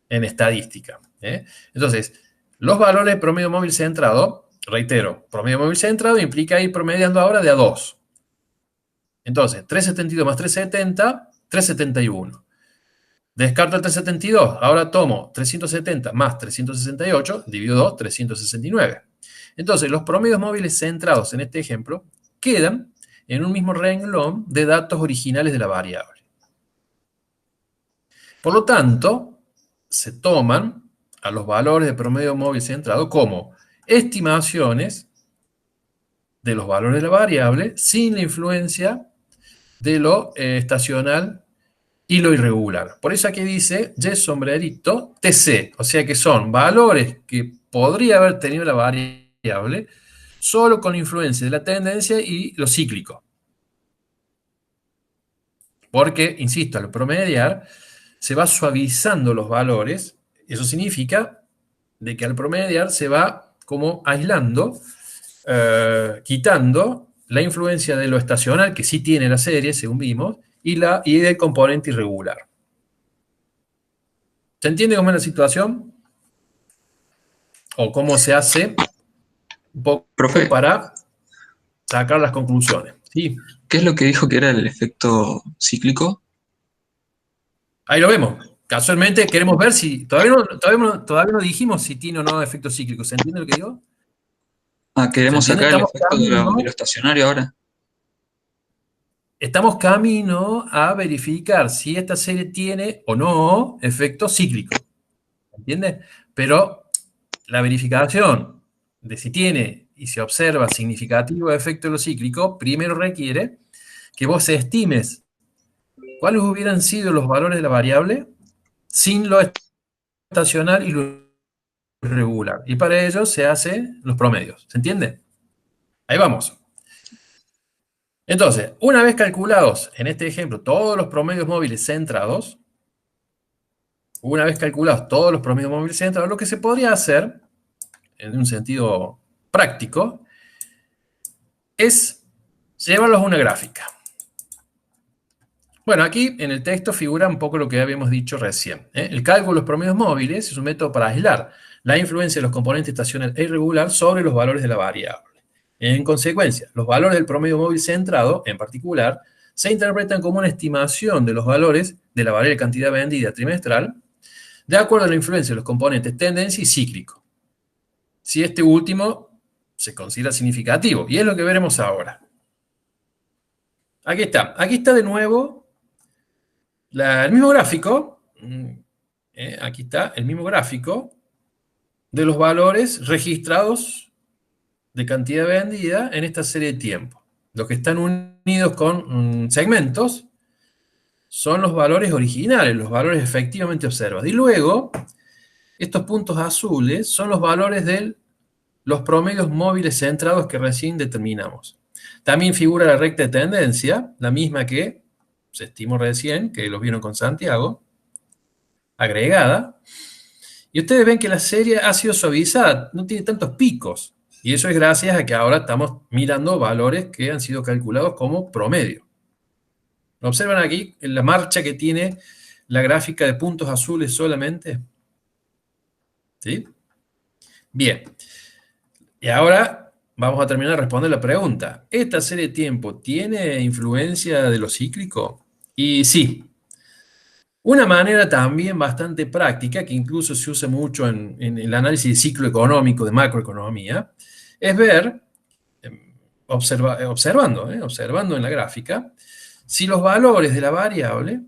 en estadística. Entonces, los valores de promedio móvil centrado, reitero, promedio móvil centrado implica ir promediando ahora de a 2. Entonces, 372 más 370, 371. Descarto el 372, ahora tomo 370 más 368, divido 2, 369. Entonces, los promedios móviles centrados en este ejemplo quedan en un mismo renglón de datos originales de la variable. Por lo tanto, se toman a los valores de promedio móvil centrado como estimaciones de los valores de la variable sin la influencia de lo estacional y lo irregular. Por eso aquí dice Y sombrerito TC, o sea que son valores que podría haber tenido la variable solo con la influencia de la tendencia y lo cíclico. Porque, insisto, al promediar se va suavizando los valores. Eso significa de que al promediar se va como aislando, quitando la influencia de lo estacional, que sí tiene la serie, según vimos, y del componente irregular. ¿Se entiende cómo es la situación? ¿O cómo se hace un poco Profe, para sacar las conclusiones. ¿Sí? ¿Qué es lo que dijo que era el efecto cíclico? Ahí lo vemos. Casualmente queremos ver si... Todavía no dijimos si tiene o no efecto cíclico. ¿Se entiende lo que digo? Ah, ¿Se queremos entiende? sacar el efecto de lo estacionario ahora. Estamos camino a verificar si esta serie tiene o no efecto cíclico. ¿Entiendes? Pero la verificación de si tiene y se observa significativo efecto de lo cíclico, primero requiere que vos estimes cuáles hubieran sido los valores de la variable sin lo estacional y lo irregular. Y para ello se hacen los promedios. ¿Se entiende? Ahí vamos. Entonces, una vez calculados, en este ejemplo, todos los promedios móviles centrados, lo que se podría hacer, en un sentido práctico, es llevarlos a una gráfica. Bueno, aquí en el texto figura un poco lo que habíamos dicho recién. El cálculo de los promedios móviles es un método para aislar la influencia de los componentes estacional e irregular sobre los valores de la variable. En consecuencia, los valores del promedio móvil centrado, en particular, se interpretan como una estimación de los valores de la variable cantidad vendida trimestral de acuerdo a la influencia de los componentes tendencia y cíclico, si este último se considera significativo. Y es lo que veremos ahora. Aquí está de nuevo el mismo gráfico. Aquí está el mismo gráfico de los valores registrados de cantidad vendida en esta serie de tiempo. Los que están unidos con segmentos son los valores originales, los valores efectivamente observados. Y luego, estos puntos azules son los valores de los promedios móviles centrados que recién determinamos. También figura la recta de tendencia, la misma que se estimó recién, que los vieron con Santiago, agregada. Y ustedes ven que la serie ha sido suavizada, no tiene tantos picos. Y eso es gracias a que ahora estamos mirando valores que han sido calculados como promedio. ¿Observan aquí la marcha que tiene la gráfica de puntos azules solamente? ¿Sí? Bien. Y ahora vamos a terminar de responder la pregunta. ¿Esta serie de tiempo tiene influencia de lo cíclico? Y sí. Una manera también bastante práctica, que incluso se usa mucho en el análisis de ciclo económico, de macroeconomía, es ver, observando en la gráfica, si los valores de la variable,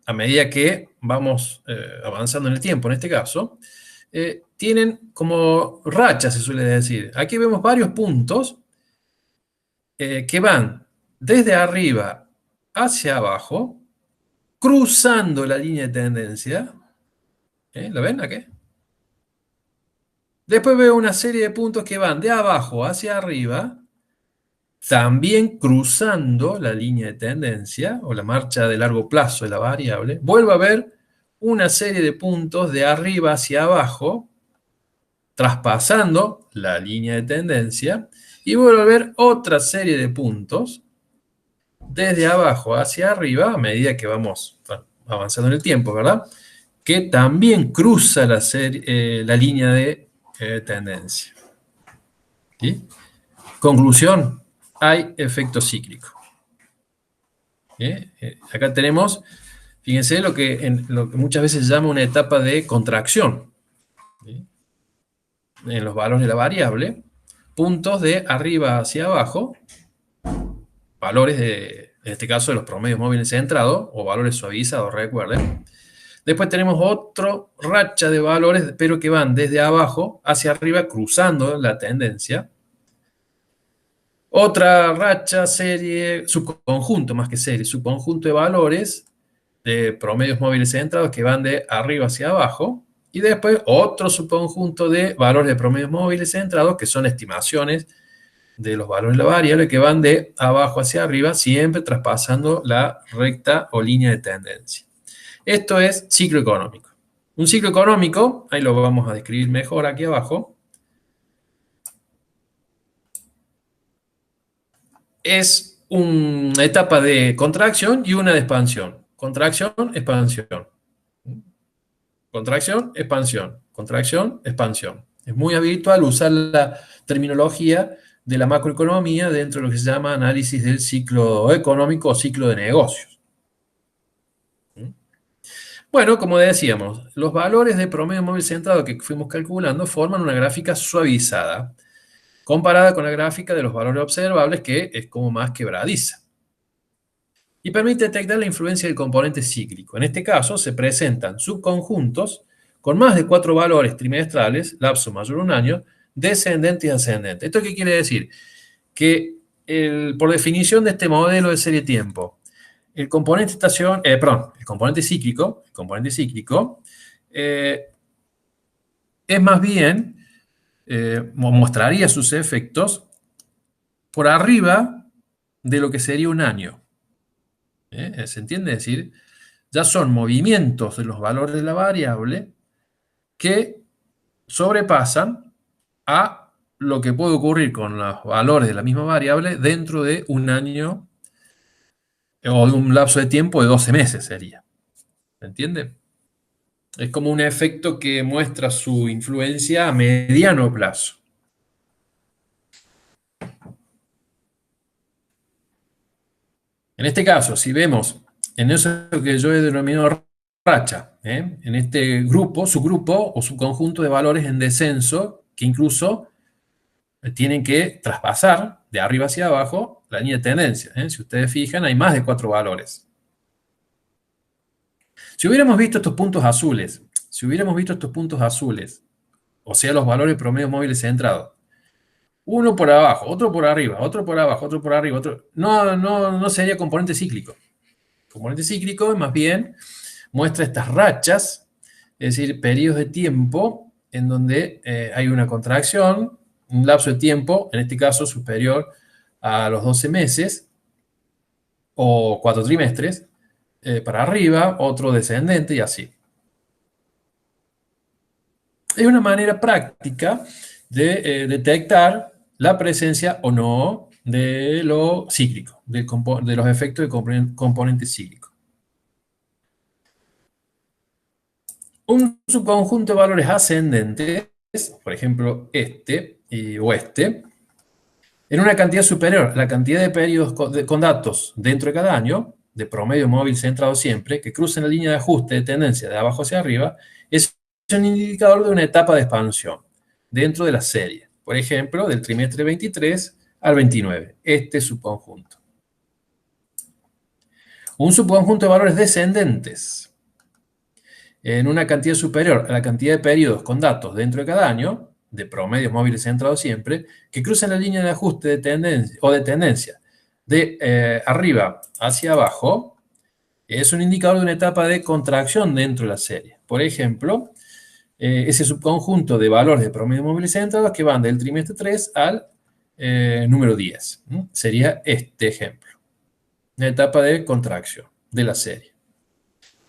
a medida que vamos avanzando en el tiempo, en este caso, tienen como rachas, se suele decir. Aquí vemos varios puntos que van desde arriba hacia abajo, cruzando la línea de tendencia. ¿Lo ven aquí? Después veo una serie de puntos que van de abajo hacia arriba, también cruzando la línea de tendencia, o la marcha de largo plazo de la variable. Vuelvo a ver una serie de puntos de arriba hacia abajo, traspasando la línea de tendencia, y vuelvo a ver otra serie de puntos desde abajo hacia arriba, a medida que vamos avanzando en el tiempo, ¿verdad? Que también cruza la línea de tendencia. ¿Sí? Conclusión, hay efecto cíclico. Acá tenemos, fíjense, lo que muchas veces se llama una etapa de contracción. ¿Sí? En los valores de la variable, puntos de arriba hacia abajo, valores en este caso de los promedios móviles centrados, o valores suavizados, recuerden. Después tenemos otra racha de valores, pero que van desde abajo hacia arriba, cruzando la tendencia. Otra racha, serie, subconjunto más que serie, subconjunto de valores de promedios móviles centrados que van de arriba hacia abajo. Y después otro subconjunto de valores de promedios móviles centrados que son estimaciones de los valores de la variable que van de abajo hacia arriba, siempre traspasando la recta o línea de tendencia. Esto es ciclo económico. Un ciclo económico, ahí lo vamos a describir mejor aquí abajo, es una etapa de contracción y una de expansión. Contracción, expansión. Contracción, expansión. Contracción, expansión. Es muy habitual usar la terminología de la macroeconomía dentro de lo que se llama análisis del ciclo económico o ciclo de negocios. Bueno, como decíamos, los valores de promedio móvil centrado que fuimos calculando forman una gráfica suavizada, comparada con la gráfica de los valores observables, que es como más quebradiza. Y permite detectar la influencia del componente cíclico. En este caso, se presentan subconjuntos con más de 4 valores trimestrales, lapso mayor a un año, descendente y ascendente. ¿Esto qué quiere decir? Que por definición de este modelo de serie tiempo, el componente cíclico, es más bien, mostraría sus efectos por arriba de lo que sería un año. ¿Se entiende? Es decir, ya son movimientos de los valores de la variable que sobrepasan a lo que puede ocurrir con los valores de la misma variable dentro de un año o de un lapso de tiempo de 12 meses sería. ¿Se entiende? Es como un efecto que muestra su influencia a mediano plazo. En este caso, si vemos en eso que yo he denominado racha, en este grupo, subgrupo o subconjunto de valores en descenso que incluso tienen que traspasar de arriba hacia abajo la línea de tendencia. Si ustedes fijan, hay más de 4 valores. Si hubiéramos visto estos puntos azules, o sea, los valores promedio móviles centrados, uno por abajo, otro por arriba, otro por abajo, otro por arriba, otro, no sería componente cíclico. Componente cíclico más bien muestra estas rachas, es decir, periodos de tiempo en donde hay una contracción, un lapso de tiempo, en este caso superior a los 12 meses o 4 trimestres, para arriba, otro descendente y así. Es una manera práctica de detectar la presencia o no de lo cíclico, de los efectos de componente cíclico. Un subconjunto de valores ascendentes, por ejemplo este o este, en una cantidad superior a la cantidad de periodos con datos dentro de cada año, de promedio móvil centrado siempre, que crucen la línea de ajuste de tendencia de abajo hacia arriba, es un indicador de una etapa de expansión dentro de la serie. Por ejemplo, del trimestre 23 al 29, este subconjunto. Un subconjunto de valores descendentes en una cantidad superior a la cantidad de periodos con datos dentro de cada año, de promedios móviles centrados siempre, que cruzan la línea de ajuste de tendencia de arriba hacia abajo, es un indicador de una etapa de contracción dentro de la serie. Por ejemplo, ese subconjunto de valores de promedio móviles centrados que van del trimestre 3 al número 10. Sería este ejemplo. Una etapa de contracción de la serie.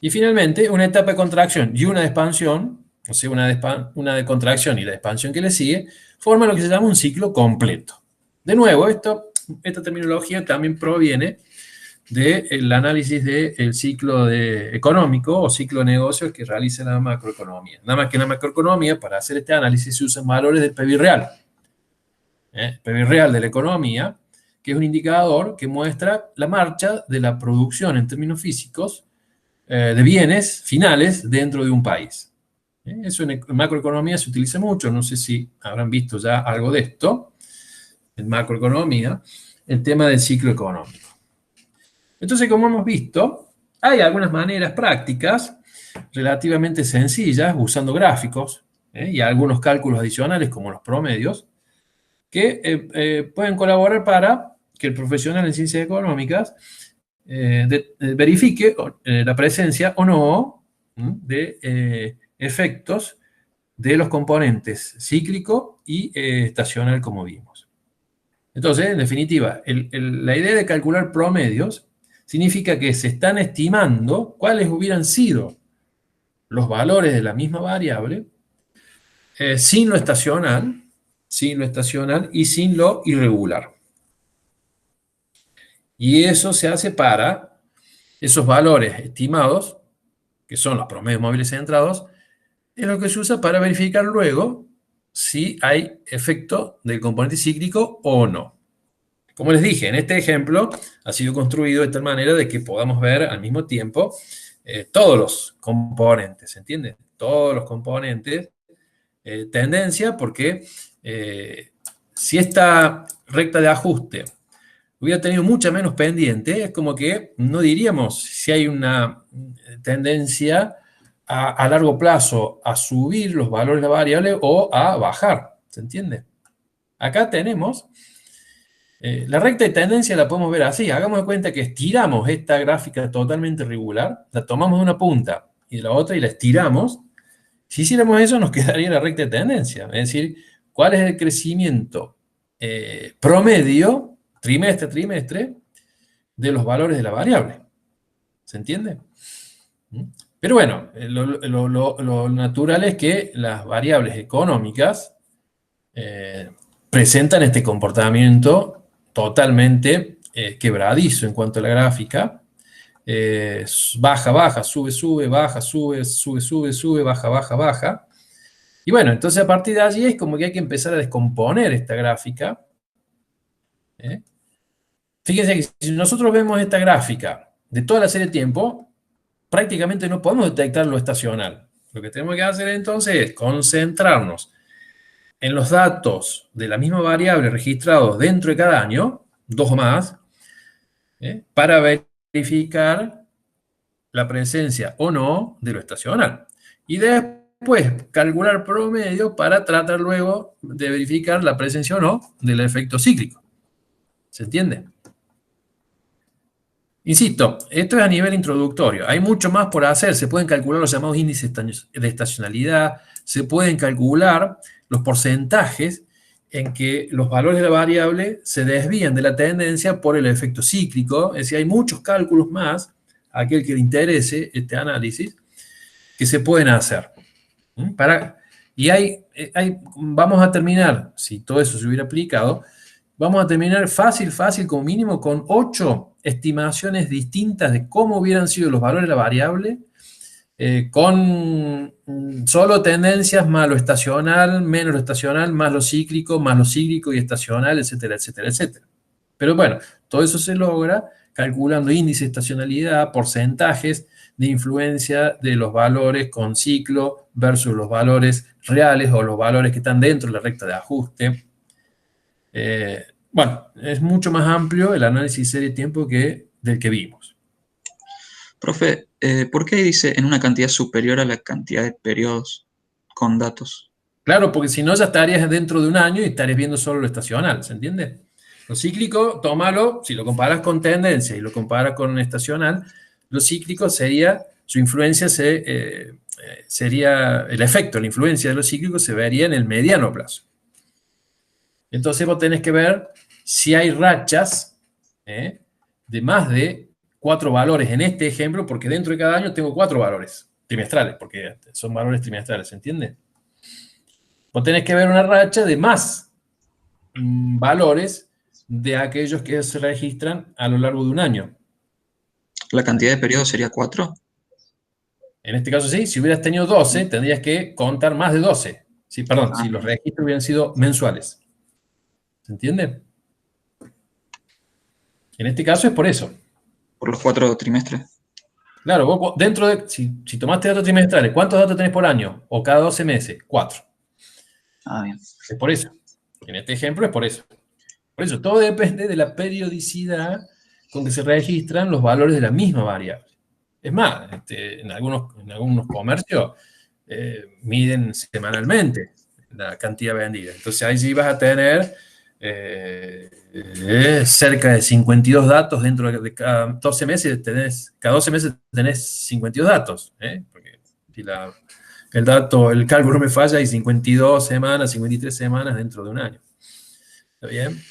Y finalmente, una etapa de contracción y una de expansión, o sea, una de contracción y la expansión que le sigue, forman lo que se llama un ciclo completo. De nuevo, esta terminología también proviene del análisis del ciclo económico o ciclo de negocios que realiza la macroeconomía. Nada más que en la macroeconomía, para hacer este análisis, se usan valores del PBI real. PBI real de la economía, que es un indicador que muestra la marcha de la producción en términos físicos de bienes finales dentro de un país. Eso en macroeconomía se utiliza mucho, no sé si habrán visto ya algo de esto, en macroeconomía, el tema del ciclo económico. Entonces, como hemos visto, hay algunas maneras prácticas relativamente sencillas, usando gráficos y algunos cálculos adicionales como los promedios, que pueden colaborar para que el profesional en ciencias económicas verifique la presencia o no de efectos de los componentes cíclico y estacional, como vimos. Entonces, en definitiva, la idea de calcular promedios significa que se están estimando cuáles hubieran sido los valores de la misma variable sin lo estacional y sin lo irregular. Y eso se hace para esos valores estimados, que son los promedios móviles centrados, es lo que se usa para verificar luego si hay efecto del componente cíclico o no. Como les dije, en este ejemplo ha sido construido de tal manera de que podamos ver al mismo tiempo todos los componentes, ¿se entiende? Todos los componentes, tendencia, porque si esta recta de ajuste hubiera tenido mucha menos pendiente, es como que no diríamos si hay una tendencia a largo plazo a subir los valores de la variable o a bajar, ¿se entiende? Acá tenemos la recta de tendencia, la podemos ver así. Hagamos de cuenta que estiramos esta gráfica totalmente regular, la tomamos de una punta y de la otra y la estiramos. Si hiciéramos eso, nos quedaría la recta de tendencia. Es decir, ¿cuál es el crecimiento promedio, trimestre a trimestre, de los valores de la variable? ¿Se entiende? Pero bueno, lo natural es que las variables económicas presentan este comportamiento totalmente quebradizo en cuanto a la gráfica. Baja, baja, sube, sube, baja, sube, sube, sube, sube, baja, baja, baja. Y bueno, entonces a partir de allí es como que hay que empezar a descomponer esta gráfica. Fíjense que si nosotros vemos esta gráfica de toda la serie de tiempo, prácticamente no podemos detectar lo estacional. Lo que tenemos que hacer entonces es concentrarnos en los datos de la misma variable registrados dentro de cada año, 2 o más, para verificar la presencia o no de lo estacional. Y después calcular promedio para tratar luego de verificar la presencia o no del efecto cíclico. ¿Se entiende? Insisto, esto es a nivel introductorio. Hay mucho más por hacer. Se pueden calcular los llamados índices de estacionalidad, se pueden calcular los porcentajes en que los valores de la variable se desvían de la tendencia por el efecto cíclico. Es decir, hay muchos cálculos más, a aquel que le interese este análisis, que se pueden hacer. Vamos a terminar, si todo eso se hubiera aplicado, vamos a terminar fácil, como mínimo, con 8 estimaciones distintas de cómo hubieran sido los valores de la variable, con solo tendencias más lo estacional, menos lo estacional, más lo cíclico y estacional, etcétera, etcétera, etcétera. Pero bueno, todo eso se logra calculando índice de estacionalidad, porcentajes de influencia de los valores con ciclo versus los valores reales o los valores que están dentro de la recta de ajuste. Bueno, es mucho más amplio el análisis serie de tiempo del que vimos. Profe, ¿por qué dice en una cantidad superior a la cantidad de periodos con datos? Claro, porque si no ya estarías dentro de un año y estarías viendo solo lo estacional, ¿se entiende? Lo cíclico, tómalo, si lo comparas con tendencia y lo comparas con estacional, lo cíclico sería, su influencia sería, el efecto, la influencia de lo cíclico se vería en el mediano plazo. Entonces vos tenés que ver si hay rachas de más de 4 valores en este ejemplo, porque dentro de cada año tengo 4 valores trimestrales, porque son valores trimestrales, ¿se entiende? Vos tenés que ver una racha de más valores de aquellos que se registran a lo largo de un año. ¿La cantidad de periodos sería 4? En este caso sí, si hubieras tenido 12, tendrías que contar más de 12. Sí, perdón, si los registros hubieran sido mensuales. ¿Se entiende? En este caso es por eso. ¿Por los 4 trimestres? Claro, vos dentro de, si tomaste datos trimestrales, ¿cuántos datos tenés por año? O cada 12 meses, 4. Bien. Es por eso. En este ejemplo es por eso. Por eso, todo depende de la periodicidad con que se registran los valores de la misma variable. Es más, en algunos comercios miden semanalmente la cantidad vendida. Entonces ahí sí vas a tener cerca de 52 datos dentro de cada 12 meses. Cada 12 meses tenés 52 datos. Porque si el cálculo me falla, hay 52 semanas, 53 semanas dentro de un año. ¿Está bien?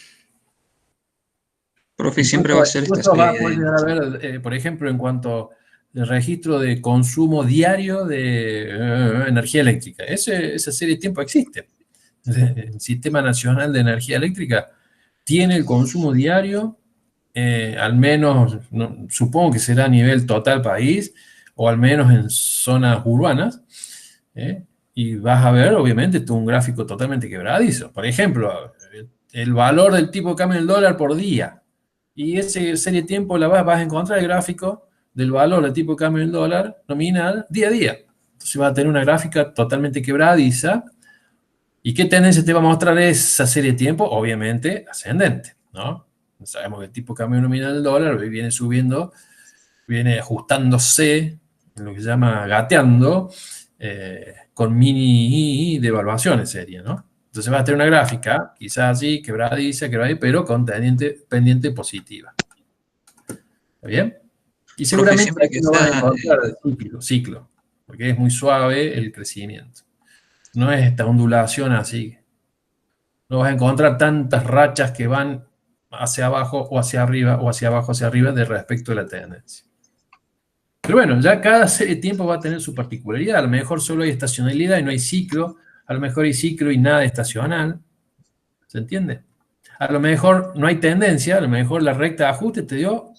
Profe, siempre va a ser esta serie puede llegar a ver, por ejemplo, en cuanto al registro de consumo diario de energía eléctrica. Esa serie de tiempo existe. El Sistema Nacional de Energía Eléctrica tiene el consumo diario, al menos, supongo que será a nivel total país, o al menos en zonas urbanas, y vas a ver, obviamente, un gráfico totalmente quebradizo. Por ejemplo, el valor del tipo de cambio del dólar por día. Y esa serie de tiempo vas a encontrar el gráfico del valor del tipo de cambio del dólar nominal día a día. Entonces vas a tener una gráfica totalmente quebradiza. ¿Y qué tendencia te va a mostrar esa serie de tiempo? Obviamente ascendente, ¿no? Sabemos que el tipo de cambio nominal del dólar viene subiendo, viene ajustándose, en lo que se llama gateando, con mini devaluaciones sería, ¿no? Entonces va a tener una gráfica, quizás así, quebradiza, pero con pendiente positiva. ¿Está bien? Y Profe, seguramente siempre aquí que no vas a sea, encontrar ciclo, porque es muy suave el crecimiento. No es esta ondulación así. No vas a encontrar tantas rachas que van hacia abajo o hacia arriba o hacia abajo hacia arriba de respecto a la tendencia. Pero bueno, ya cada serie de tiempo va a tener su particularidad. A lo mejor solo hay estacionalidad y no hay ciclo. A lo mejor hay ciclo y nada estacional. ¿Se entiende? A lo mejor no hay tendencia, a lo mejor la recta de ajuste te dio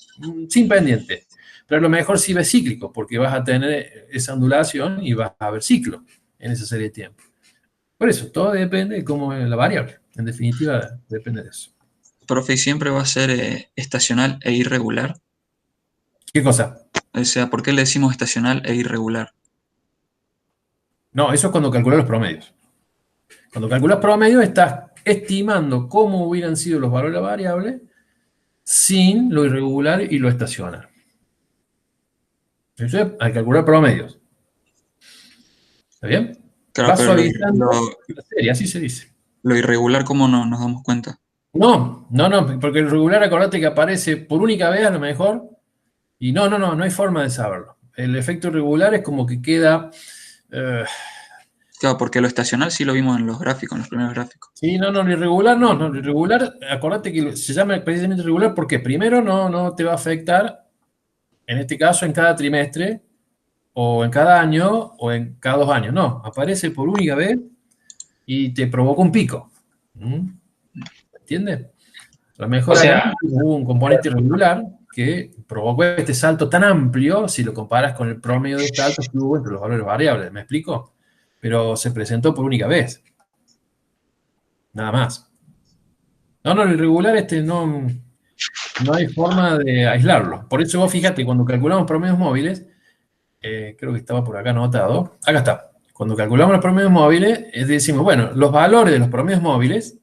sin pendiente. Pero a lo mejor sí ves cíclico, porque vas a tener esa ondulación y vas a ver ciclo en esa serie de tiempo. Por eso, todo depende de cómo es la variable. En definitiva, depende de eso. profe, siempre va a ser estacional e irregular. ¿Qué cosa? O sea, ¿por qué le decimos estacional e irregular? No, eso es cuando calculas los promedios. Cuando calculas promedios, estás estimando cómo hubieran sido los valores de la variable sin lo irregular y lo estacional. Eso es al calcular promedios. ¿Está bien? Claro, Va pero suavizando la serie, así se dice. lo irregular, ¿cómo no nos damos cuenta? No, porque el regular, acordate que aparece por única vez a lo mejor, y no hay forma de saberlo. El efecto irregular es como que queda... Claro, porque lo estacional sí lo vimos en los gráficos, en los primeros gráficos. Sí, lo irregular lo irregular, acordate que se llama precisamente irregular porque primero no te va a afectar, en este caso, en cada trimestre, o en cada año, o en cada 2 años. No, aparece por única vez y te provoca un pico. ¿Entiendes? A lo mejor O sea, acá hubo un componente irregular que provocó este salto tan amplio, si lo comparas con el promedio de saltos que hubo entre los valores variables. ¿Me explico? Pero se presentó por única vez. Nada más. El irregular no hay forma de aislarlo. Por eso vos fíjate, cuando calculamos promedios móviles, creo que estaba por acá anotado, acá está. Cuando calculamos los promedios móviles, decimos, bueno, los valores de los promedios móviles,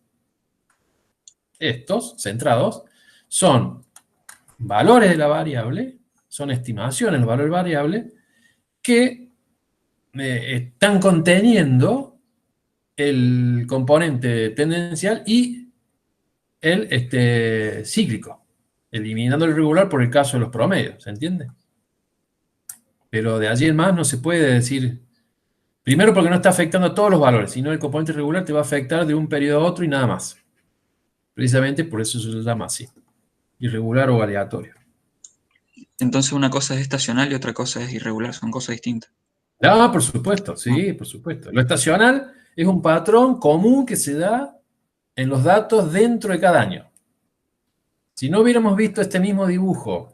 estos, centrados, son valores de la variable, son estimaciones de los valores variables, que están conteniendo el componente tendencial y el cíclico, eliminando el irregular por el caso de los promedios, ¿se entiende? Pero de allí en más no se puede decir, primero porque no está afectando a todos los valores, sino el componente irregular te va a afectar de un periodo a otro y nada más. Precisamente por eso se llama así, irregular o aleatorio. Entonces una cosa es estacional y otra cosa es irregular, son cosas distintas. Ah, por supuesto, sí, por supuesto. Lo estacional es un patrón común que se da en los datos dentro de cada año. Si no hubiéramos visto este mismo dibujo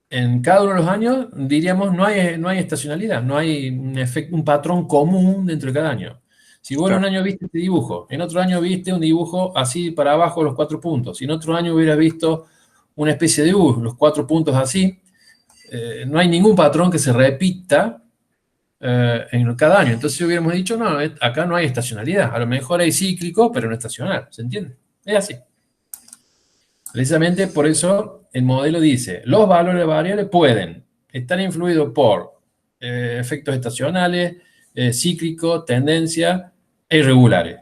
en cada uno de los años, diríamos no hay estacionalidad, no hay un patrón común dentro de cada año. Si vos en un año viste este dibujo, en otro año viste un dibujo así para abajo los 4 puntos, si en otro año hubieras visto una especie de U, los 4 puntos así, no hay ningún patrón que se repita en cada año. Entonces hubiéramos dicho, no, acá no hay estacionalidad. A lo mejor hay cíclico, pero no estacional. ¿Se entiende? Es así. Precisamente por eso el modelo dice, los valores variables pueden estar influidos por efectos estacionales, cíclicos, tendencia e irregulares.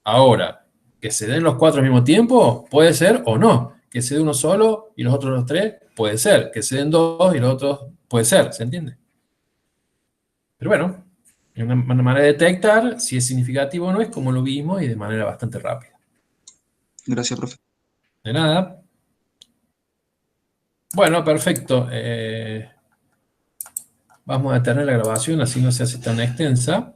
Ahora, que se den los 4 al mismo tiempo, puede ser o no. Que se dé uno solo y los otros los 3, puede ser. Que se den 2 y los otros, puede ser. ¿Se entiende? Pero bueno, es una manera de detectar si es significativo o no, es como lo vimos y de manera bastante rápida. Gracias, profe. De nada. Bueno, perfecto. Vamos a detener la grabación, así no se hace tan extensa.